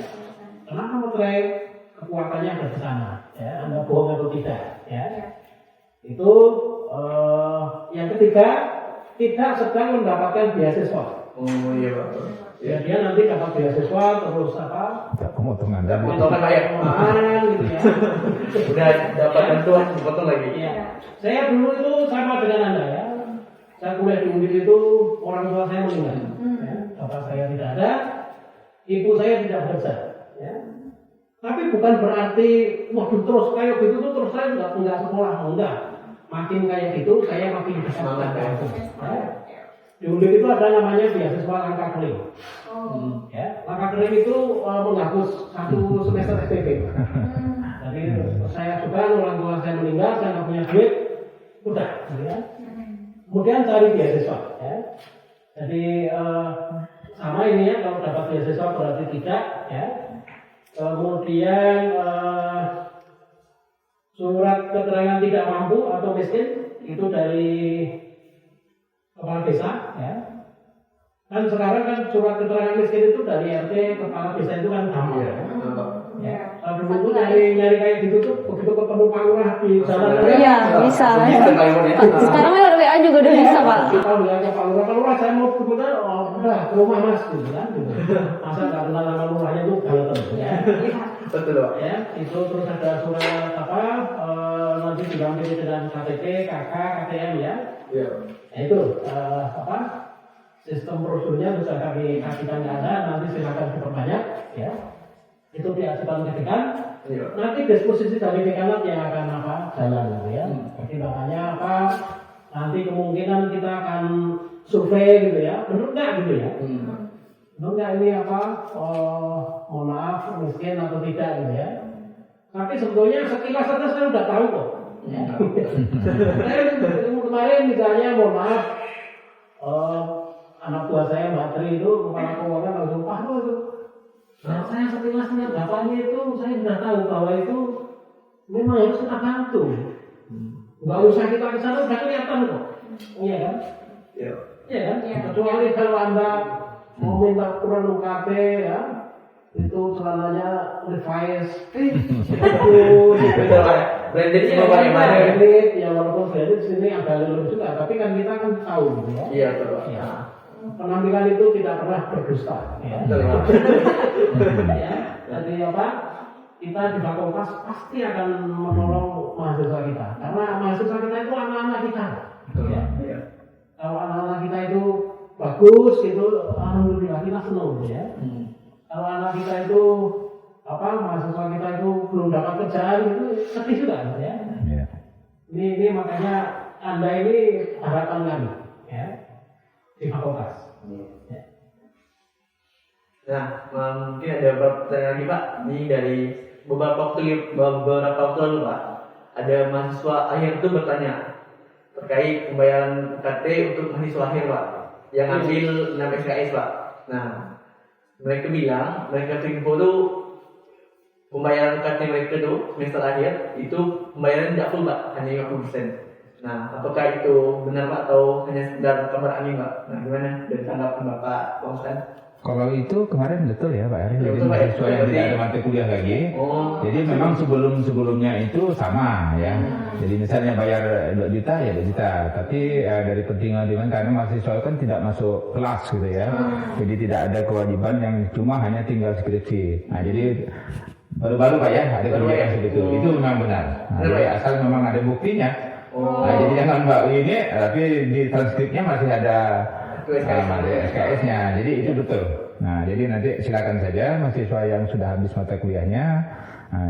Speaker 4: Kenapa meterai? Kekuatannya ada di sana, ya. Anda bohong atau tidak, ya. Itu yang ketiga tidak sedang mendapatkan beasiswa.
Speaker 2: Oh iya Pak.
Speaker 4: Ya dia nanti dapat beasiswa terus apa?
Speaker 3: Pemotongan
Speaker 2: Pak ya.
Speaker 4: Gitu ya.
Speaker 2: Udah dapat bantuan dipotong lagi.
Speaker 4: Iya. Saya dulu itu sama dengan Anda ya. saya kuliah di Undip itu orang tua saya meninggal. Ya, bapak saya tidak ada, ibu saya tidak bekerja. Ya. Tapi bukan berarti waduh terus kayak gitu tuh terus saya nggak sekolah, enggak. Makin kayak gitu saya makin dekat dengan kampung. Ya. Di Undip itu ada namanya beasiswa langkah kering. Ya, langkah kering itu menghapus 1 semester SPP. Jadi saya juga orang tua saya meninggal, saya nggak punya duit, udah, ya. Kemudian cari beasiswa. Ya. Jadi sama ini ya, kalau dapat beasiswa berarti tidak. Ya. Kemudian surat keterangan tidak mampu atau miskin itu dari kepala desa. Ya. Kan sekarang kan surat keterangan miskin itu dari RT kepala desa itu kan gampang. Ya. Dulu itu nyari kayak gitu tuh begitu ketemu Pak Lurah di jalan.
Speaker 1: Iya, bisa. Sekarang lewat WA juga udah bisa, Pak.
Speaker 4: Kita bilangnya Pak Lurah saya mau kemudian udah ke rumah Mas gitu kan. Gitu. Masa nggak kenal nama lurahnya tuh galau ya.
Speaker 2: Betul Pak.
Speaker 4: Ya, itu terus ada surat apa nanti didampingi dengan KTP, KK, KTM ya.
Speaker 2: Iya.
Speaker 4: Nah, itu apa sistem prosedurnya bisa kami kasihkan ke Anda, nanti silakan diperbanyak ya. Itu diajukan ke dekan, nanti disposisi dari dekanat yang akan apa jalan gitu ya. Jadi makanya apa nanti kemungkinan kita akan survei gitu ya, benar nggak gitu ya? Benar nggak ini apa? Mohon maaf miskin atau tidak gitu ya? Tapi sebetulnya sekilas saja saya udah tahu kok. Ya. Kemarin misalnya mohon maaf anak buah saya Mbak Tri itu kepala keuangan langsung paham itu. Nah, saya sekilas lihat bapaknya itu saya sudah tahu bahwa itu memang harus kita bantu. Nggak usah kita ke sana udah kelihatan kok. Iya kan? Iya. Iya kan? Kecuali kalau Anda mau minta ukuran UKT ya, itu celananya Levi's.
Speaker 2: Branded
Speaker 4: Iya,
Speaker 2: semua bagaimana?
Speaker 4: branded, ya walaupun branded sini agak lebih juga, tapi kan kita kan tahu gitu ya.
Speaker 2: Iya betul.
Speaker 4: Ya. Penampilan itu tidak pernah berdusta. Ya. Ya. Jadi apa? Kita di fakultas pasti akan menolong mahasiswa kita, karena mahasiswa kita itu anak-anak kita. Ya. Kalau anak-anak kita itu bagus, gitu, alhamdulillah kita senang, ya. Kalau anak kita itu apa mahasiswa kita itu belum dapat kerjaan itu sedih juga, ya. Ini makanya Anda ini harapan kami, ya. Di fakultas. Ya.
Speaker 2: Nah, mungkin ada beberapa pertanyaan lagi Pak. Ini dari beberapa waktu lalu Pak, ada mahasiswa akhir itu bertanya terkait pembayaran UKT untuk mahasiswa akhir Pak, yang ambil 6 SKS Pak. Nah, mereka bilang mereka info itu pembayaran UKT mereka itu semester akhir itu pembayaran tidak full Pak, hanya 50%. Nah, apakah itu benar Pak atau hanya sekedar kabar angin Pak? Nah, gimana dari tanggapan Bapak Bang Ustaz?
Speaker 3: Kalau itu kemarin betul ya Pak Ari, jadi
Speaker 2: Betul, Pak,
Speaker 3: mahasiswa yang tidak ada mata kuliah lagi. Jadi memang sebelumnya itu sama ya. Jadi misalnya bayar 2 juta ya 2 juta, tapi dari pentingnya karena mahasiswa kan tidak masuk kelas gitu ya. Jadi tidak ada kewajiban yang cuma hanya tinggal skripsi. Nah, jadi baru-baru Pak ya ada kebijakan seperti itu. Itu memang benar. Nah, jadi asal memang ada buktinya. Nah, jadi jangan Mbak ini, tapi di transkripnya masih ada SKS-nya, jadi itu betul. Nah, jadi nanti silakan saja mahasiswa yang sudah habis mata kuliahnya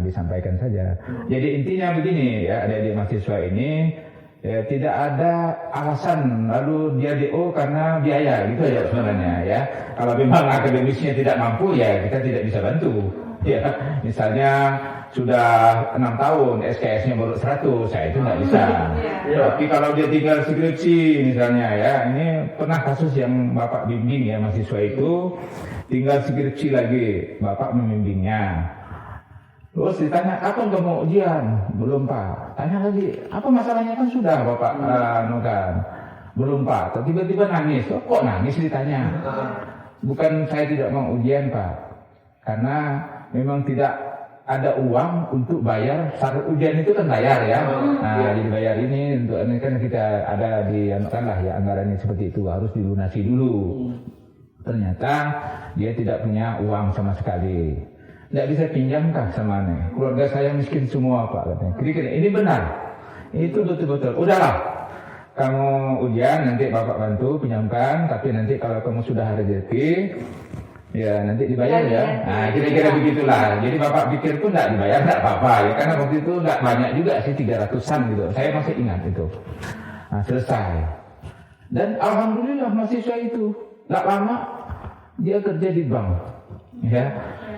Speaker 3: disampaikan saja. Jadi intinya begini ya, adik-adik mahasiswa ini ya, tidak ada alasan lalu dia DO karena biaya gitu ya sebenarnya ya. Kalau memang akademisnya tidak mampu ya kita tidak bisa bantu. Ya, misalnya sudah 6 tahun SKS-nya baru 100, saya itu nggak bisa. Tapi kalau dia tinggal skripsi misalnya ya, ini pernah kasus yang Bapak bimbing ya mahasiswa itu tinggal skripsi lagi, Bapak membimbingnya. Terus ditanya, kapan kamu ujian? Belum Pak. Tanya lagi, apa masalahnya kan sudah Bapak kan? Belum Pak. Tiba-tiba nangis. Kok nangis ditanya? Bukan saya tidak mau ujian Pak, karena memang tidak ada uang untuk bayar syarat ujian itu kan bayar ya. Nah, jadi bayar ini untuk ini kan kita ada di lah ya anggarannya seperti itu harus dilunasi dulu. Ternyata dia tidak punya uang sama sekali. Tidak bisa pinjamkah sama nih? Keluarga saya miskin semua Pak katanya. Kira-kira ini benar. Itu betul-betul. Udahlah. kamu ujian nanti Bapak bantu pinjamkan, tapi nanti kalau kamu sudah ada rezeki, ya nanti dibayar ya. Nah, kira-kira begitulah. Jadi Bapak pikir tuh nggak dibayar nggak apa-apa ya, karena waktu itu nggak banyak juga sih, 300-an gitu. Saya masih ingat itu. Nah, selesai. Dan alhamdulillah mahasiswa itu nggak lama dia kerja di bank, ya.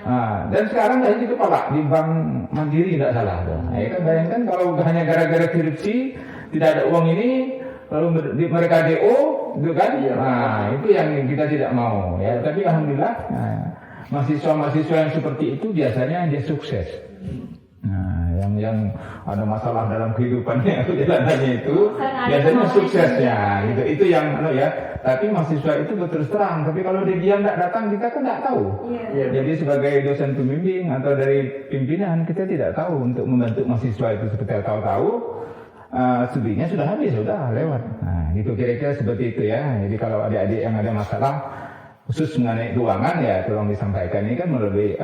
Speaker 3: Nah, dan sekarang dari itu Pak di Bank Mandiri tidak salah. Nah, ya kan bayangkan kalau hanya gara-gara korupsi tidak ada uang ini, lalu mereka DO, gitu kan? Nah, itu yang kita tidak mau, ya. Tapi alhamdulillah, mahasiswa-mahasiswa yang seperti itu biasanya dia sukses. Nah, yang ada masalah dalam kehidupannya atau jalanannya itu biasanya suksesnya, gitu. Itu yang ya. Tapi mahasiswa itu terus terang. Tapi kalau dia tidak datang, kita kan tidak tahu. Jadi sebagai dosen pembimbing atau dari pimpinan, kita tidak tahu untuk membantu mahasiswa itu seperti tahu-tahu. Studinya sudah habis, sudah lewat. Nah, gitu kira-kira seperti itu ya. Jadi kalau adik-adik yang ada masalah khusus mengenai keuangan ya tolong disampaikan. Ini kan melalui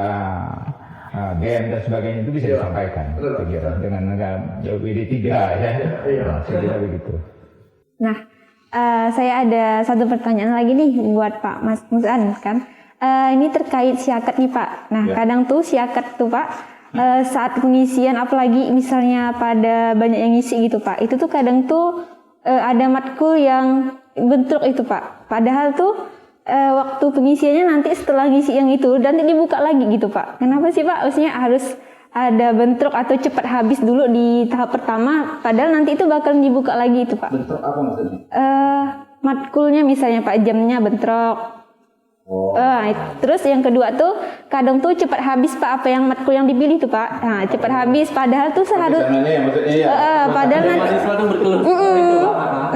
Speaker 3: gen dan sebagainya itu bisa disampaikan. Kira dengan WD3 ya. Nah, saya kira begitu.
Speaker 1: Nah, saya ada satu pertanyaan lagi nih buat Pak Mas Mus'an kan. Ini terkait syakat nih Pak. Nah, kadang tuh syakat tuh Pak. Saat pengisian apalagi misalnya pada banyak yang ngisi gitu Pak, itu tuh kadang tuh ada matkul yang bentrok itu Pak, padahal tuh waktu pengisiannya nanti setelah ngisi yang itu nanti dibuka lagi gitu Pak. Kenapa sih Pak maksudnya harus ada bentrok atau cepat habis dulu di tahap pertama, padahal nanti itu bakal dibuka lagi itu Pak?
Speaker 3: Bentrok apa maksudnya?
Speaker 1: Matkulnya misalnya Pak, jamnya bentrok. Terus yang kedua tuh kadang tuh cepat habis Pak apa yang matkul yang dipilih tuh Pak. Nah, cepat habis padahal tuh seharusnya padahal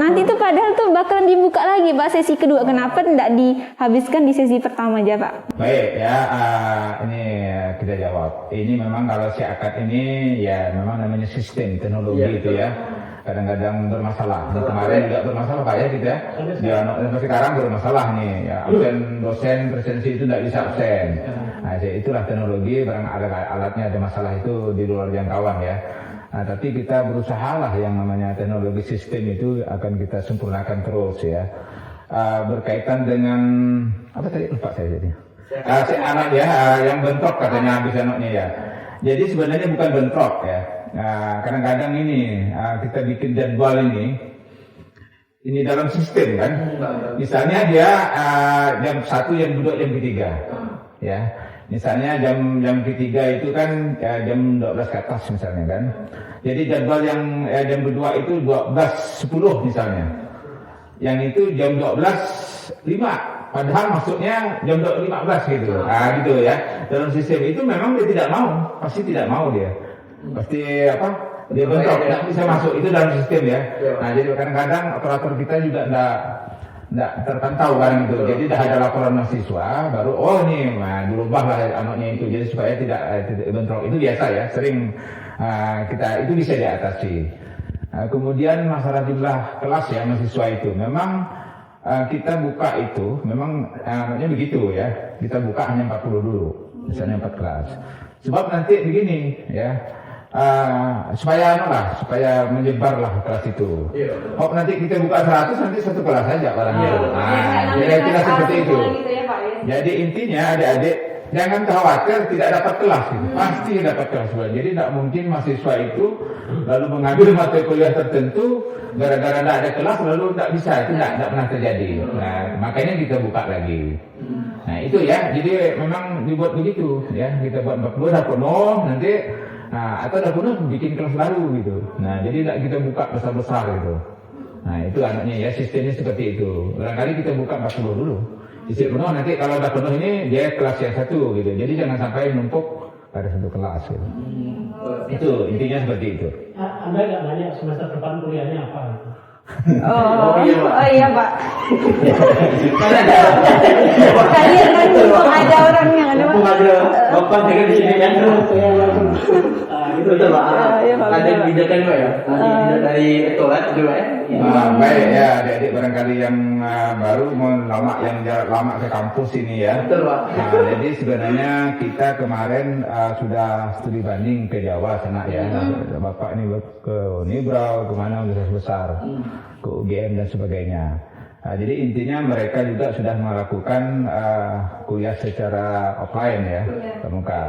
Speaker 1: nanti tuh padahal tuh bakalan dibuka lagi Pak sesi kedua. Kenapa tidak dihabiskan di sesi pertama aja Pak?
Speaker 3: Baik ya, ini kita jawab. Ini memang kalau syakat ini ya memang namanya sistem teknologi itu ya. Kadang-kadang bermasalah. Nah, kemarin juga bermasalah Pak ya gitu ya. Sampai sekarang bermasalah nih. Ya, absen dosen presensi itu tidak bisa absen. Nah, itulah teknologi. Barang alatnya ada masalah itu di luar jangkauan ya. Nah, tapi kita berusaha lah yang namanya teknologi sistem itu akan kita sempurnakan terus ya. Berkaitan dengan apa tadi lupa saya jadi. Si anak ya yang bentrok katanya habis anaknya ya. Jadi sebenarnya bukan bentrok ya. Nah, kadang-kadang ini kita bikin jadwal ini dalam sistem kan. Misalnya dia jam 1 jam 2 jam ketiga, ya. Misalnya jam ketiga itu kan jam 12 ke atas misalnya kan. Jadi jadwal yang jam kedua itu 12.10 misalnya. Yang itu jam 12.05. Padahal maksudnya jam 15 gitu. Nah, gitu ya. Dalam sistem itu memang dia tidak mau, pasti tidak mau dia. Pasti dia bentrok, tidak bisa masuk itu dalam sistem ya. Nah jadi kadang-kadang operator kita juga tidak terpantau kan gitu. Jadi tidak ada laporan mahasiswa, baru ini dirubah lah anaknya itu. Jadi supaya tidak bentrok itu biasa ya. Sering kita itu bisa diatasi. Kemudian masalah jumlah kelas ya mahasiswa itu, memang kita buka itu, memang anaknya begitu ya. Kita buka hanya 40 dulu, misalnya 4 kelas. Sebab nanti begini ya. Supaya menyebarlah kelas itu. Nanti kita buka 100 nanti satu kelas saja barangnya. Kira-kira seperti itu. Jadi intinya adik-adik jangan khawatir tidak dapat kelas gitu. Pasti dapat kelas. Jadi tidak mungkin mahasiswa itu lalu mengambil mata kuliah tertentu gara-gara tidak ada kelas lalu tidak bisa. Itu tidak pernah terjadi. Nah, makanya kita buka lagi. Nah, itu ya. Jadi memang dibuat begitu ya. Kita buat 40 dah penuh nanti atau dah penuh bikin kelas baru gitu. Nah, jadi tidak kita buka besar-besar gitu. Nah, itu anaknya ya, sistemnya seperti itu. Barangkali kita buka 40 dulu. Isi penuh nanti kalau dah penuh ini dia kelas yang satu gitu. Jadi jangan sampai numpuk pada satu kelas gitu. Itu intinya seperti itu.
Speaker 4: Anda nggak nanya semester depan kuliahnya apa gitu?
Speaker 1: Iya Pak. Kalian kan ada orangnya kan Pak.
Speaker 2: Bapak jaga di sini kan. Itu betul Pak. Ada kebijakan Pak ya. Kebijakan dari rektorat juga ya.
Speaker 3: Baik ya, adik-adik barangkali yang baru mau lama ke kampus ini ya.
Speaker 2: Betul Pak.
Speaker 3: Jadi sebenarnya kita kemarin sudah studi banding ke Jawa sana ya. Bapak ini ke Unibrau kemana universitas besar. ke UGM dan sebagainya. Jadi intinya mereka juga sudah melakukan kuliah secara offline ya, tatap muka.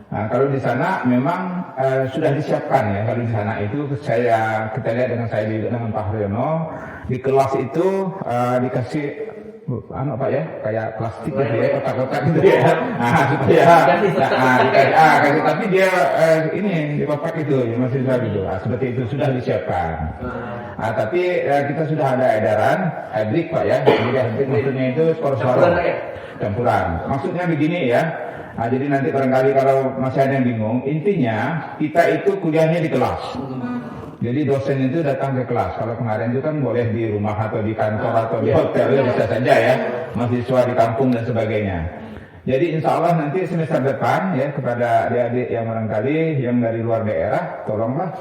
Speaker 3: Kalau di sana memang sudah disiapkan ya. Kalau di sana itu kita lihat dengan Pak Haryono di kelas itu dikasih Pak ya, kayak plastik gitu ya, kotak-kotak gitu ya. Supaya tapi dia ini di kotak itu ya, mahasiswa gitu. Seperti itu sudah disiapkan. Tapi kita sudah ada edaran hybrid Pak ya. Jadi hybrid maksudnya itu separuh-separuh campuran. Maksudnya begini ya. Jadi nanti barangkali kalau masih ada yang bingung, intinya kita itu kuliahnya di kelas. Jadi dosen itu datang ke kelas. Kalau kemarin itu kan boleh di rumah atau di kantor atau di hotel ya bisa saja ya. Mahasiswa di kampung dan sebagainya. Jadi insya Allah nanti semester depan ya kepada adik-adik yang barangkali yang dari luar daerah, tolonglah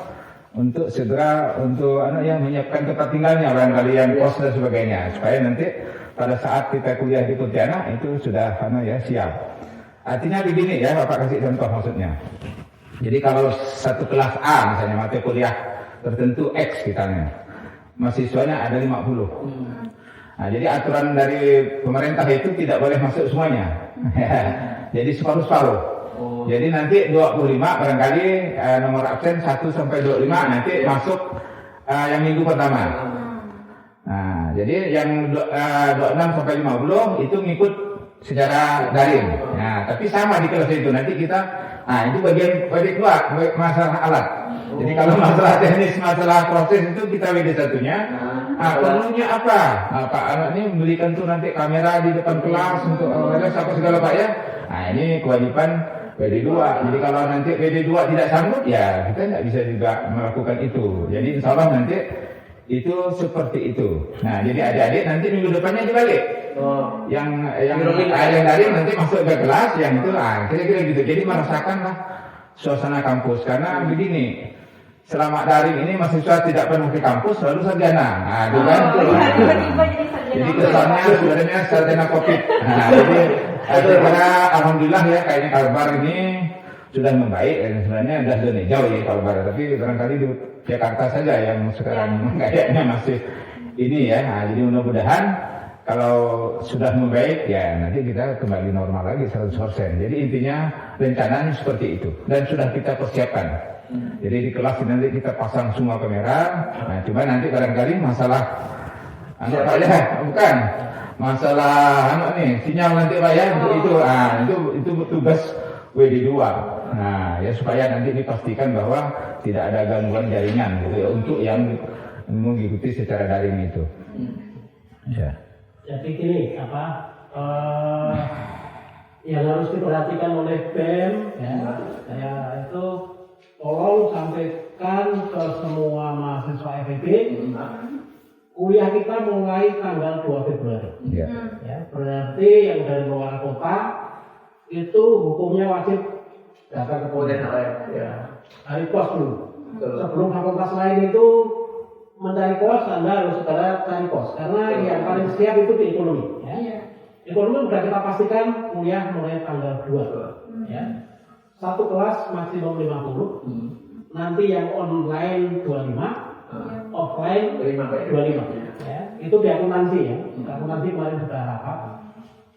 Speaker 3: untuk segera menyiapkan tempat tinggalnya barangkali yang kos dan sebagainya. Supaya nanti pada saat kita kuliah di Pontianak itu sudah siap. Artinya begini ya, Bapak kasih contoh maksudnya. Jadi kalau satu kelas A misalnya mata kuliah tertentu X kitanya, mahasiswanya ada 50. Jadi aturan dari pemerintah itu tidak boleh masuk semuanya. Jadi separuh-separuh. Jadi nanti 25 barangkali nomor absen 1 sampai 25 nanti masuk yang minggu pertama. Jadi yang 26 sampai 50 itu ngikut secara daring. Tapi sama di kelas itu nanti kita itu bagian kedua masalah alat. Jadi kalau masalah teknis, masalah proses itu kita WD satunya. Perlunya apa? Pak anak ini membelikan tuh nanti kamera di depan kelas untuk apa segala Pak ya. Ini kewajiban WD 2. Jadi kalau nanti WD 2 tidak sanggup ya kita tidak bisa juga melakukan itu. Jadi insya Allah nanti itu seperti itu. Jadi adik-adik nanti minggu depannya dibalik. Yang daring nanti masuk ke kelas, yang itu kira-kira gitu. Jadi merasakanlah suasana kampus. Karena begini, selama daring ini mahasiswa tidak pernah ke kampus, selalu sarjana. Jadi kesannya sebenarnya sarjana COVID. Jadi saya alhamdulillah ya kayaknya Kalbar ini sudah membaik. Sebenarnya sudah jauh ya Kalbar, tapi barangkali di Jakarta saja yang sekarang kayaknya masih ini ya. Jadi mudah-mudahan kalau sudah membaik ya nanti kita kembali normal lagi 100%. Jadi intinya rencananya seperti itu dan sudah kita persiapkan. Jadi di kelas nanti kita pasang semua kamera. Cuma nanti barangkali masalah bukan masalah sinyal nanti Pak ya itu tugas WD2. Ya supaya nanti dipastikan bahwa tidak ada gangguan jaringan gitu ya untuk yang mengikuti secara daring itu. Ya.
Speaker 4: Jadi gini, yang harus diperhatikan oleh BEM saya itu tolong sampaikan ke semua mahasiswa FEB, kuliah kita mulai tanggal 2 Februari. Ya, berarti yang dari luar kota itu hukumnya wajib datang ke Pontianak. Cari kos dulu. Sebelum fakultas lain itu mencari kos, Anda harus segera cari kos karena yang paling siap itu di ekonomi. Ekonomi sudah kita pastikan kuliah mulai tanggal 2. Satu kelas maksimum 50. Nanti yang online 25, offline 25. Itu di akuntansi ya. Akuntansi kemarin sudah rapat.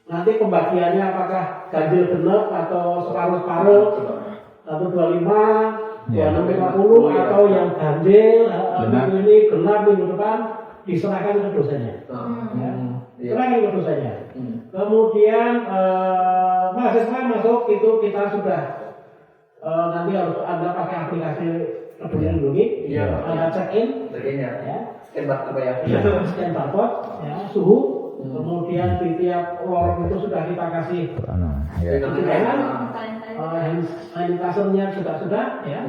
Speaker 4: Nanti pembagiannya apakah ganjil genap atau separuh-separuh, 125, 2650 atau yang ganjil ini genap minggu depan diserahkan ke dosennya. Serahkan ke dosennya. Kemudian mahasiswa masuk itu kita sudah nanti harus Anda pakai aplikasi Peduli Lindungi, Anda check-in, scan barcode, suhu, kemudian di tiap lorong itu sudah kita kasih hand sanitizer-nya sudah ya.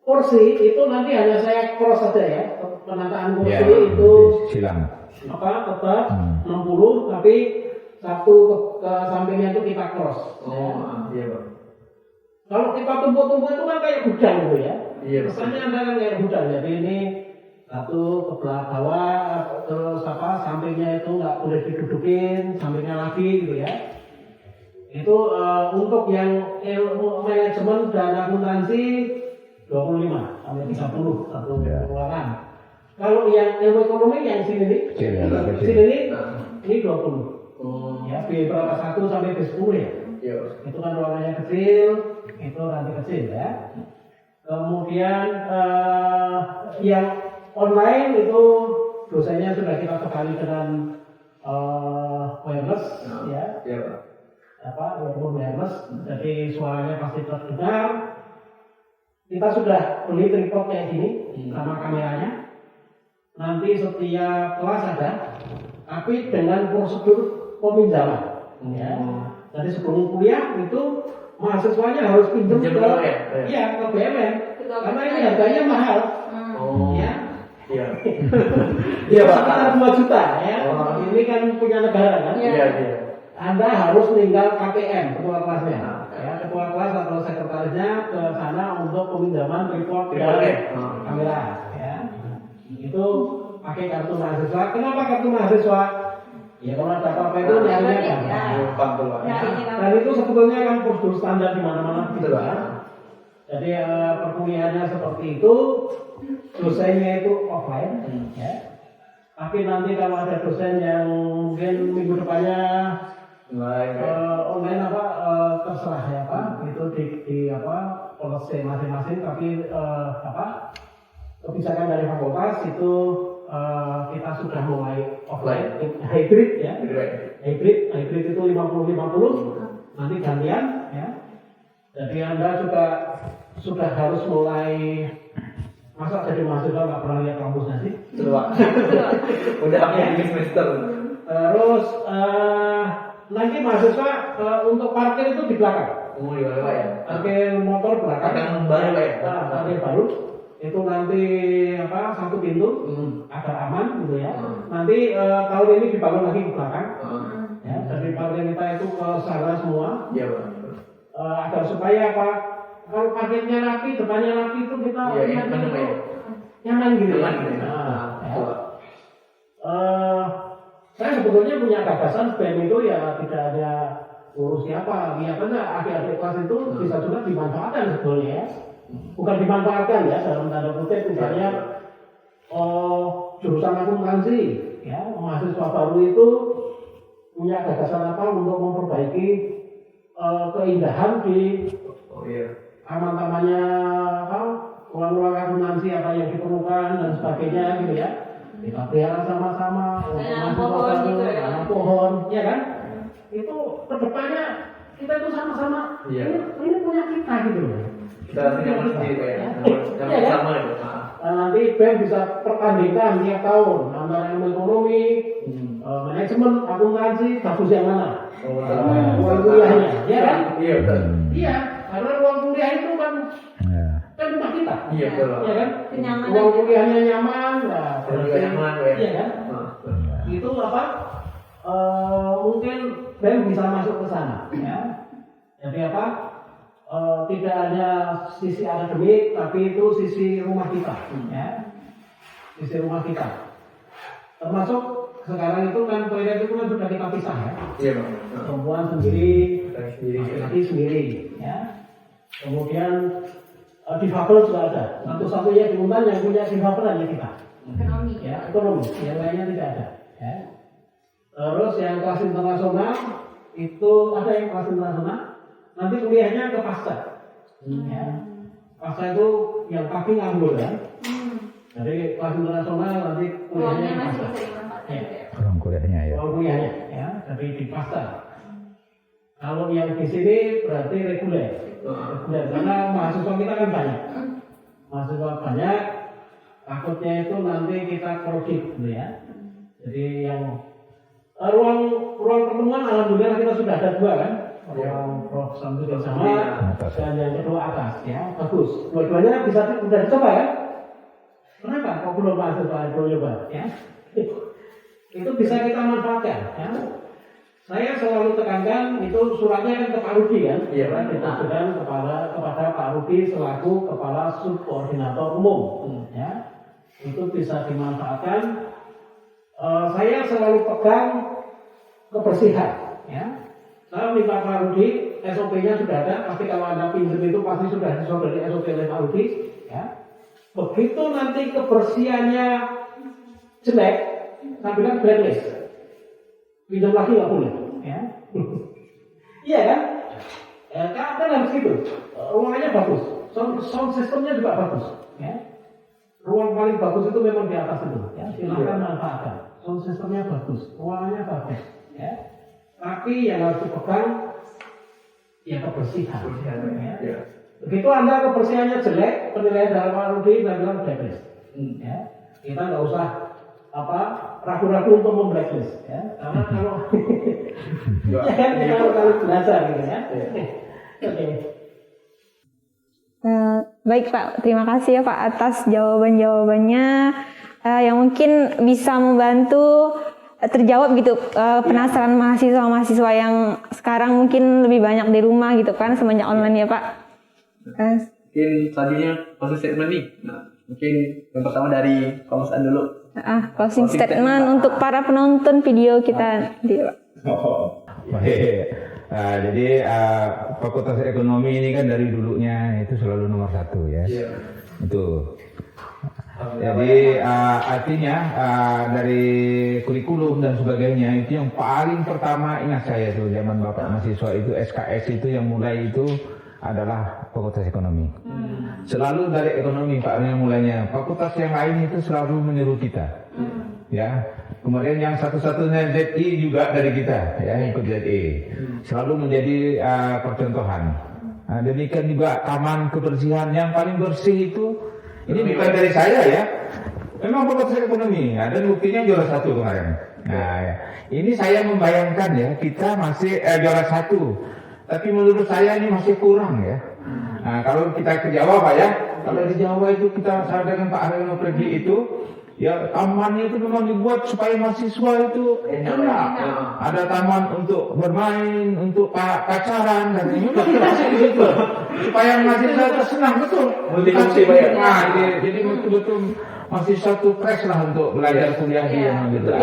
Speaker 4: Kursi itu nanti hanya saya cross saja ya, penataan kursi itu
Speaker 3: silang.
Speaker 4: Tetap 60 tapi satu ke sampingnya itu kita cross. Kalau kita tumpuk-tumpuk itu kan kayak gudang gitu ya. Kesannya Anda kan kayak gudang. Jadi ini satu ke bawah terus sampingnya itu nggak boleh didudukin, sampingnya lagi gitu ya. Itu untuk yang ilmu manajemen dan akuntansi 25 sampai 30 satu
Speaker 3: Ya.
Speaker 4: ruangan. Kalau yang ilmu ekonomi yang sini nih,
Speaker 3: Kecil ya, lebih kecil.
Speaker 4: sini nih, ini 20. Ya, B berapa 1 sampai B10 ya.
Speaker 2: Iya.
Speaker 4: Itu kan ruangannya kecil, itu nanti kecil ya. Kemudian yang online itu dosennya sudah kita bekali dengan wireless ya.
Speaker 2: Iya, Pak.
Speaker 4: Walaupun wireless, jadi suaranya pasti terdengar. Kita sudah beli tripod kayak gini sama kameranya. Nanti setiap kelas ada, tapi dengan prosedur peminjaman. Ya. Jadi sebelum kuliah itu mahasiswanya harus pinjam
Speaker 2: Pinjam
Speaker 4: ke,
Speaker 2: dulu ya?
Speaker 4: iya, ke BMN, karena ini harganya mahal. Ya.
Speaker 2: Iya. Iya, Pak.
Speaker 4: Sekitar 2 juta ya.
Speaker 2: Oh.
Speaker 4: Ini kan punya negara kan.
Speaker 2: Iya, iya.
Speaker 4: Anda harus tinggal KPM, ketua kelasnya. Ya, ketua kelas atau sekretarisnya ke sana untuk peminjaman tripod dan kamera. Ya. Itu pakai kartu mahasiswa. Kenapa kartu mahasiswa? Ya kalau ada apa-apa itu nyarinya gampang.
Speaker 2: Paham tuh, Pak.
Speaker 4: Dan itu sebetulnya kan prosedur standar di mana-mana gitu
Speaker 2: Betul,
Speaker 4: ya.
Speaker 2: Pak.
Speaker 4: Jadi perkuliahannya seperti itu, dosennya itu offline, ya. Tapi nanti kalau ada dosen yang mungkin minggu depannya online terserah ya Pak, itu di policy masing-masing. Tapi kebijakan dari fakultas itu kita sudah mulai offline, hybrid ya. Hybrid itu 50-50, nanti gantian ya. Jadi Anda juga sudah harus mulai, masa jadi mahasiswa nggak pernah lihat kampusnya sih?
Speaker 2: Betul, Pak. Udah hampir di semester.
Speaker 4: Terus nanti mahasiswa untuk parkir itu di belakang.
Speaker 2: Oh, iya, Pak ya.
Speaker 4: Parkir motor belakang.
Speaker 2: Belakang baru, Pak ya?
Speaker 4: Parkir baru. Itu nanti satu pintu agar aman gitu ya. Nanti tahun ini dibangun lagi ke belakang. Ya, jadi parkir kita itu ke sana semua.
Speaker 2: Iya, Pak.
Speaker 4: Agar supaya apa? Kalau parkirnya rapi, depannya rapi itu kita
Speaker 2: Iya,
Speaker 4: lihat
Speaker 2: nyaman,
Speaker 4: itu
Speaker 2: ya.
Speaker 4: nyaman gitu.
Speaker 2: Nyaman gitu ya.
Speaker 4: Nah,
Speaker 2: Betul, Pak.
Speaker 4: saya sebetulnya punya gagasan BEM itu ya tidak ada urus siapa, lihatnya adik-adik kelas itu bisa juga dimanfaatkan sebetulnya ya. Bukan dimanfaatkan ya dalam tanda kutip, misalnya jurusan akuntansi ya, mahasiswa baru itu punya gagasan apa untuk memperbaiki keindahan di taman-tamannya ruang-ruang akuntansi apa yang diperlukan dan sebagainya gitu ya. Kita pelihara sama-sama,
Speaker 1: Tanam pohon gitu ya.
Speaker 4: tanam pohon, ya kan? Itu kedepannya kita itu sama-sama.
Speaker 2: Iya.
Speaker 4: Ini punya kita gitu loh.
Speaker 2: Kita nanti nyaman sendiri, Pak ya. Nyaman
Speaker 4: Iya, kan?
Speaker 2: sama itu.
Speaker 4: Nanti BEM bisa pertandingan tiap tahun antara ilmu ekonomi, manajemen, akuntansi, bagus yang mana? Ruang kuliahnya, ya kan?
Speaker 2: Iya, betul.
Speaker 4: Iya, karena ruang kuliah itu kan rumah kita.
Speaker 2: Iya, betul.
Speaker 4: Iya kan?
Speaker 1: Kenyamanan.
Speaker 4: Ruang kuliahnya nyaman, nah,
Speaker 2: Dan juga nyaman, Pak ya.
Speaker 4: iya kan? Itu apa? Mungkin BEM bisa masuk ke sana, ya. Jadi apa? Tidak hanya sisi akademik, tapi itu sisi rumah kita, ya. Sisi rumah kita. Termasuk sekarang itu kan toilet itu kan sudah kita pisah ya.
Speaker 2: Iya, Pak.
Speaker 4: Perempuan sendiri,
Speaker 2: Sendiri.
Speaker 4: laki-laki sendiri, ya. Kemudian difabel juga ada. Satu-satunya di Untan yang punya difabel hanya kita.
Speaker 1: Ekonomi.
Speaker 4: Ya, ekonomi. Yang lainnya tidak ada. Ya. Terus yang kelas internasional itu ada yang kelas internasional. Nanti kuliahnya ke pasca. Ya. Pasca itu yang pagi nganggur kan. Jadi kelas internasional nanti kuliahnya
Speaker 1: Ruangnya
Speaker 4: ke
Speaker 1: masih
Speaker 4: pasca.
Speaker 1: bisa dimanfaatkan.
Speaker 4: Ya.
Speaker 3: Ruang kuliahnya ya.
Speaker 4: Ruang kuliahnya, ya. Jadi di pasca. Kalau yang di sini berarti reguler. Reguler karena mahasiswa kita kan banyak. Mahasiswa banyak. Takutnya itu nanti kita korup gitu ya. Jadi yang ruang pertemuan alhamdulillah kita sudah ada 2 kan. Ruang Prof Samsudin sama dan yang kedua atas ya. Bagus. Dua-duanya bisa sudah dicoba ya. Kenapa kok belum mahasiswa itu coba ya? Itu bisa kita manfaatkan ya. Saya selalu tekankan itu suratnya kan ke Pak Rudi kan.
Speaker 2: Iya,
Speaker 4: Pak. Ditujukan kepada Pak Rudi selaku kepala subkoordinator umum ya. Itu bisa dimanfaatkan. Saya selalu pegang kebersihan ya. Saya minta Pak Rudi SOP-nya sudah ada. Pasti kalau Anda pinjam itu pasti sudah disodori SOP oleh Pak Rudi. Ya. Begitu nanti kebersihannya jelek, saya bilang blacklist. Pinjam lagi nggak boleh. Ya. Iya kan? Ya, kan harus gitu. Ruangannya bagus, sound systemnya juga bagus. Ya. Ruang paling bagus itu memang di atas itu. Ya. Silakan manfaatkan. Sound systemnya bagus, ruangannya bagus. Ya. Tapi yang harus dipegang ya kebersihan. Ya. Begitu Anda kebersihannya jelek, penilaian dalam Rudi saya bilang blacklist. Ya. Kita nggak usah ragu-ragu untuk memblacklist. Ya. Karena kalau ya kan kita harus belajar gitu ya. Oke.
Speaker 1: Baik Pak, terima kasih ya Pak atas jawaban-jawabannya yang mungkin bisa membantu terjawab gitu penasaran mahasiswa-mahasiswa yang sekarang mungkin lebih banyak di rumah gitu kan semenjak online ya Pak.
Speaker 2: Mungkin selanjutnya closing statement nih. Nah, mungkin yang pertama dari Pak Mus'an dulu.
Speaker 1: Closing statement untuk para penonton video kita nanti Pak.
Speaker 3: Baik. Jadi Fakultas Ekonomi ini kan dari dulunya itu selalu nomor 1 ya. Itu. Jadi artinya dari kurikulum dan sebagainya itu yang paling pertama ingat saya tuh zaman Bapak mahasiswa itu SKS itu yang mulai itu adalah Fakultas Ekonomi. Selalu dari ekonomi Pak yang mulainya. Fakultas yang lain itu selalu meniru kita. Ya. Kemudian yang satu-satunya ZI juga dari kita, ya ikut ZI. Selalu menjadi percontohan. Demikian juga taman kebersihan yang paling bersih itu, ini bukan dari saya ya. Memang Fakultas Ekonomi, dan buktinya juara 1 kemarin. Nah, ya. Ini saya membayangkan ya, kita masih juara 1. Tapi menurut saya ini masih kurang ya. Nah, kalau kita ke Jawa Pak ya, kalau di Jawa itu kita dengan Pak Aryono pergi itu, ya tamannya itu memang dibuat supaya mahasiswa itu enak. Ada taman untuk bermain, untuk pacaran dan ini masih di situ. Supaya mahasiswa itu senang betul.
Speaker 2: Multifungsi Pak ya.
Speaker 3: Nah, jadi betul-betul masih satu fresh lah untuk belajar kuliah di yang gitu.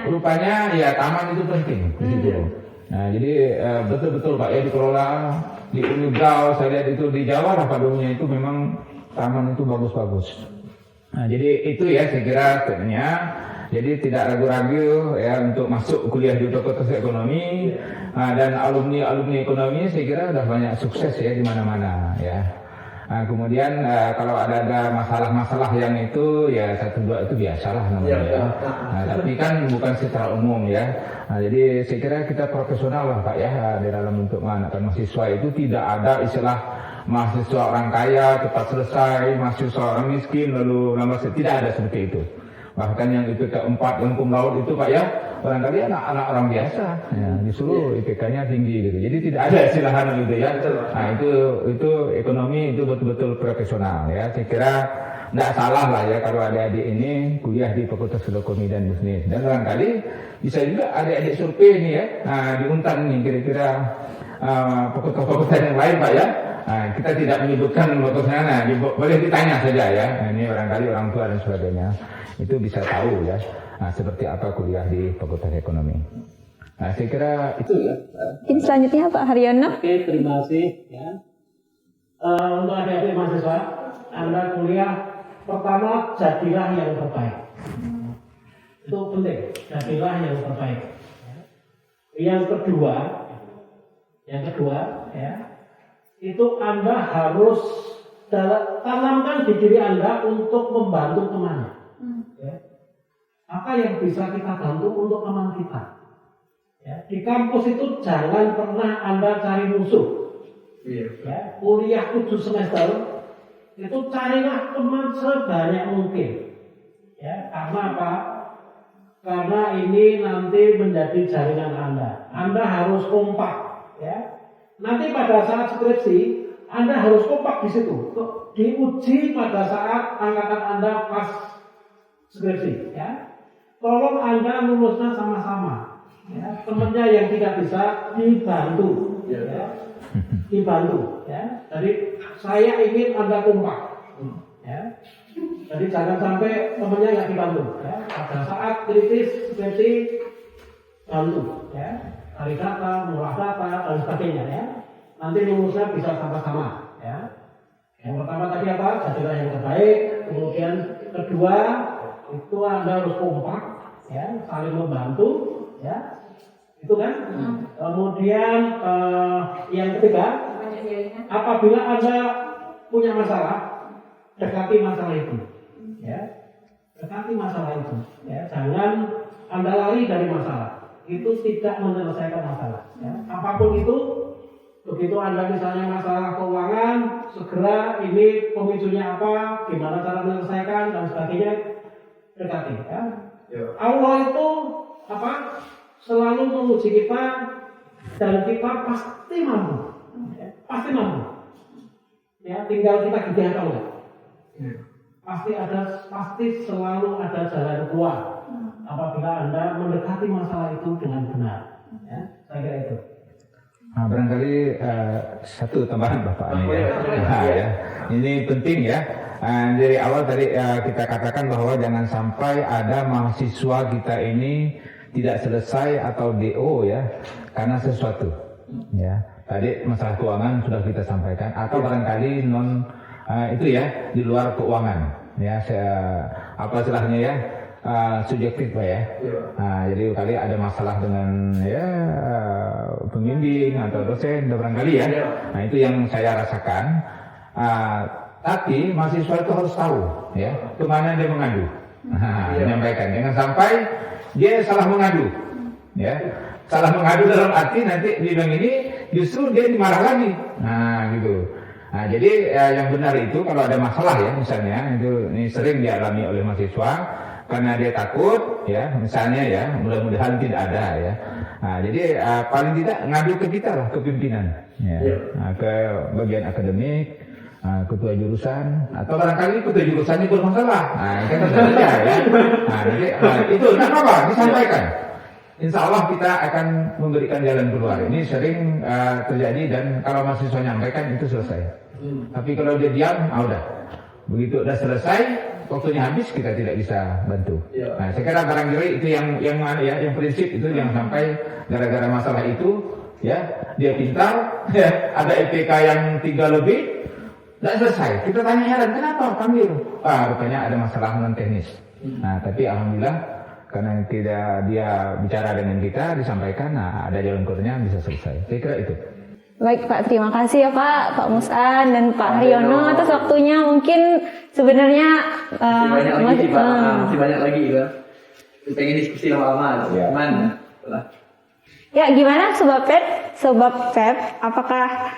Speaker 3: Rupanya ya taman itu penting di situ. Nah, jadi betul-betul Pak ya dikelola di Unigau, saya lihat itu di Jawa lah padunya itu memang taman itu bagus-bagus. Nah, jadi itu ya saya kira sebenarnya. Jadi tidak ragu-ragu ya untuk masuk kuliah di Fakultas Ekonomi. Dan alumni ekonomi saya kira sudah banyak sukses ya di mana-mana ya. Nah, kemudian kalau ada masalah-masalah yang itu ya 1-2 itu biasalah namanya ya. Nah, tapi kan bukan secara umum ya. Nah, jadi saya kira kita profesional lah Pak ya di dalam untuk menganakkan mahasiswa itu tidak ada istilah mahasiswa orang kaya cepat selesai, mahasiswa orang miskin lalu lama tidak ada seperti itu. Bahkan yang IPK 4 yang cum laude itu Pak ya barangkali anak-anak orang biasa ya, disuruh IPK-nya tinggi gitu. Jadi tidak ada istilah gitu ya. Nah, itu ekonomi itu betul-betul profesional ya. Saya kira tidak salah lah ya kalau adik-adik ini kuliah di Fakultas Ekonomi dan Bisnis. Dan barangkali bisa juga adik-adik survei ini ya. Nah, di Untan nih kira-kira fakultas-fakultas yang lain Pak ya. Nah, kita tidak menyebutkan fakultasnya, nah, boleh ditanya saja ya. Nah, ini barangkali orang tua dan sebagainya itu bisa tahu ya. Nah, seperti apa kuliah di Fakultas Ekonomi. Nah, saya kira itu ya.
Speaker 1: Mungkin selanjutnya Pak Haryono.
Speaker 4: Oke, terima kasih ya. Untuk adik-adik mahasiswa, Anda kuliah pertama jadilah yang terbaik. Itu penting, jadilah yang terbaik. Yang kedua ya, itu Anda harus tanamkan di diri Anda untuk membantu teman. Ya. Apa yang bisa kita bantu untuk teman kita? Ya. Di kampus itu jangan pernah Anda cari musuh. Ya. Kuliah 7 semester itu carilah teman sebanyak mungkin. Ya. Karena apa? Karena ini nanti menjadi jaringan Anda. Anda harus kompak. Ya. Nanti pada saat skripsi Anda harus kompak di situ. Diuji pada saat angkatan Anda pas skripsi. Ya. Tolong Anda lulusnya sama-sama. Ya. Temannya yang tidak bisa dibantu. Ya. Dibantu. Ya. Jadi saya ingin Anda kompak. Ya. Jadi jangan sampai temannya nggak dibantu. Ya. Pada saat kritis skripsi bantu. Ya. cari data, mengolah data, dan sebagainya ya. Nanti rumusnya bisa sama-sama ya. Yang pertama tadi apa? Jadilah yang terbaik. Kemudian kedua itu Anda harus kompak ya, saling membantu ya. Itu kan. Kemudian yang ketiga, apabila Anda punya masalah, dekati masalah itu ya. Dekati masalah itu ya. Jangan Anda lari dari masalah. Itu tidak menyelesaikan masalah ya. Apapun itu, begitu Anda misalnya masalah keuangan, segera ini pemicunya apa, gimana cara menyelesaikan dan sebagainya, dekati ya. Allah itu apa? Selalu menguji kita dan kita pasti mampu ya. Pasti mampu ya, tinggal kita gigih atau enggak ya. Pasti selalu ada jalan keluar apabila Anda mendekati masalah itu dengan benar ya. Saya kira itu.
Speaker 3: Nah, barangkali satu tambahan Bapak ini ya. Nah, ya. Ini penting ya. Dari awal tadi kita katakan bahwa jangan sampai ada mahasiswa kita ini tidak selesai atau DO ya karena sesuatu ya. Tadi masalah keuangan sudah kita sampaikan atau barangkali non itu ya di luar keuangan ya. Apa istilahnya ya? Subjektif Pak ya. Nah, jadi kali ada masalah dengan ya pembimbing atau dosen barangkali ya. Nah, itu yang saya rasakan. Tapi mahasiswa itu harus tahu ya kemana dia mengadu. Menyampaikan jangan sampai dia salah mengadu ya. Salah mengadu dalam arti nanti bilang ini justru dia dimarah lagi. Nah, gitu. Nah, jadi yang benar itu kalau ada masalah ya misalnya itu ini sering dialami oleh mahasiswa karena dia takut ya misalnya ya, mudah-mudahan tidak ada ya. Nah, jadi paling tidak ngadu ke kita lah, ke pimpinan ya. Nah, ke bagian akademik, ketua jurusan atau barangkali ketua jurusan itu bermasalah. Nah, kita saja ya. Nah, nanti itu tidak apa-apa disampaikan. Insya Allah kita akan memberikan jalan keluar. Ini sering terjadi dan kalau mahasiswa nyampaikan itu selesai. Tapi kalau dia diam, udah. Begitu udah selesai, waktunya habis kita tidak bisa bantu. Nah, saya kira barangkali itu yang prinsip itu yang sampai gara-gara masalah itu ya dia pintar, ya, ada IPK yang 3 lebih, tidak selesai. Kita tanya heran, kenapa panggil? Rupanya ada masalah non teknis. Nah, tapi alhamdulillah karena tidak dia bicara dengan kita disampaikan, nah ada jalan keluarnya bisa selesai. Saya kira itu.
Speaker 1: Baik Pak, terima kasih ya Pak Mus'an dan Pak Haryono atas waktunya. Mungkin sebenarnya
Speaker 2: masih banyak lagi Pak. Pengen diskusi lama-lama, cuman
Speaker 1: ya gimana Sobat Feb, apakah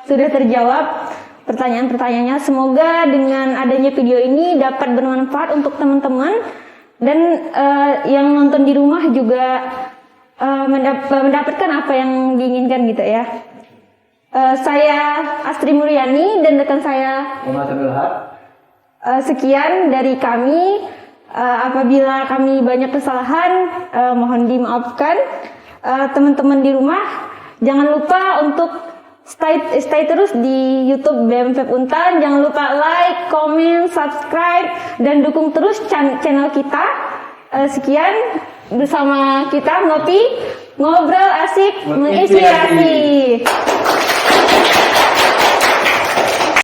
Speaker 1: sudah terjawab pertanyaan-pertanyaannya? Semoga dengan adanya video ini dapat bermanfaat untuk teman-teman dan yang nonton di rumah juga mendapatkan apa yang diinginkan gitu ya. Saya Astri Mulyani dan rekan saya
Speaker 2: Muhammad Abdul.
Speaker 1: Sekian dari kami. Apabila kami banyak kesalahan, mohon dimaafkan. Teman-teman di rumah jangan lupa untuk stay terus di YouTube BEM Feb Untan. Jangan lupa like, comment, subscribe dan dukung terus channel kita. Sekian bersama kita ngopi, ngobrol asik, menginspirasi.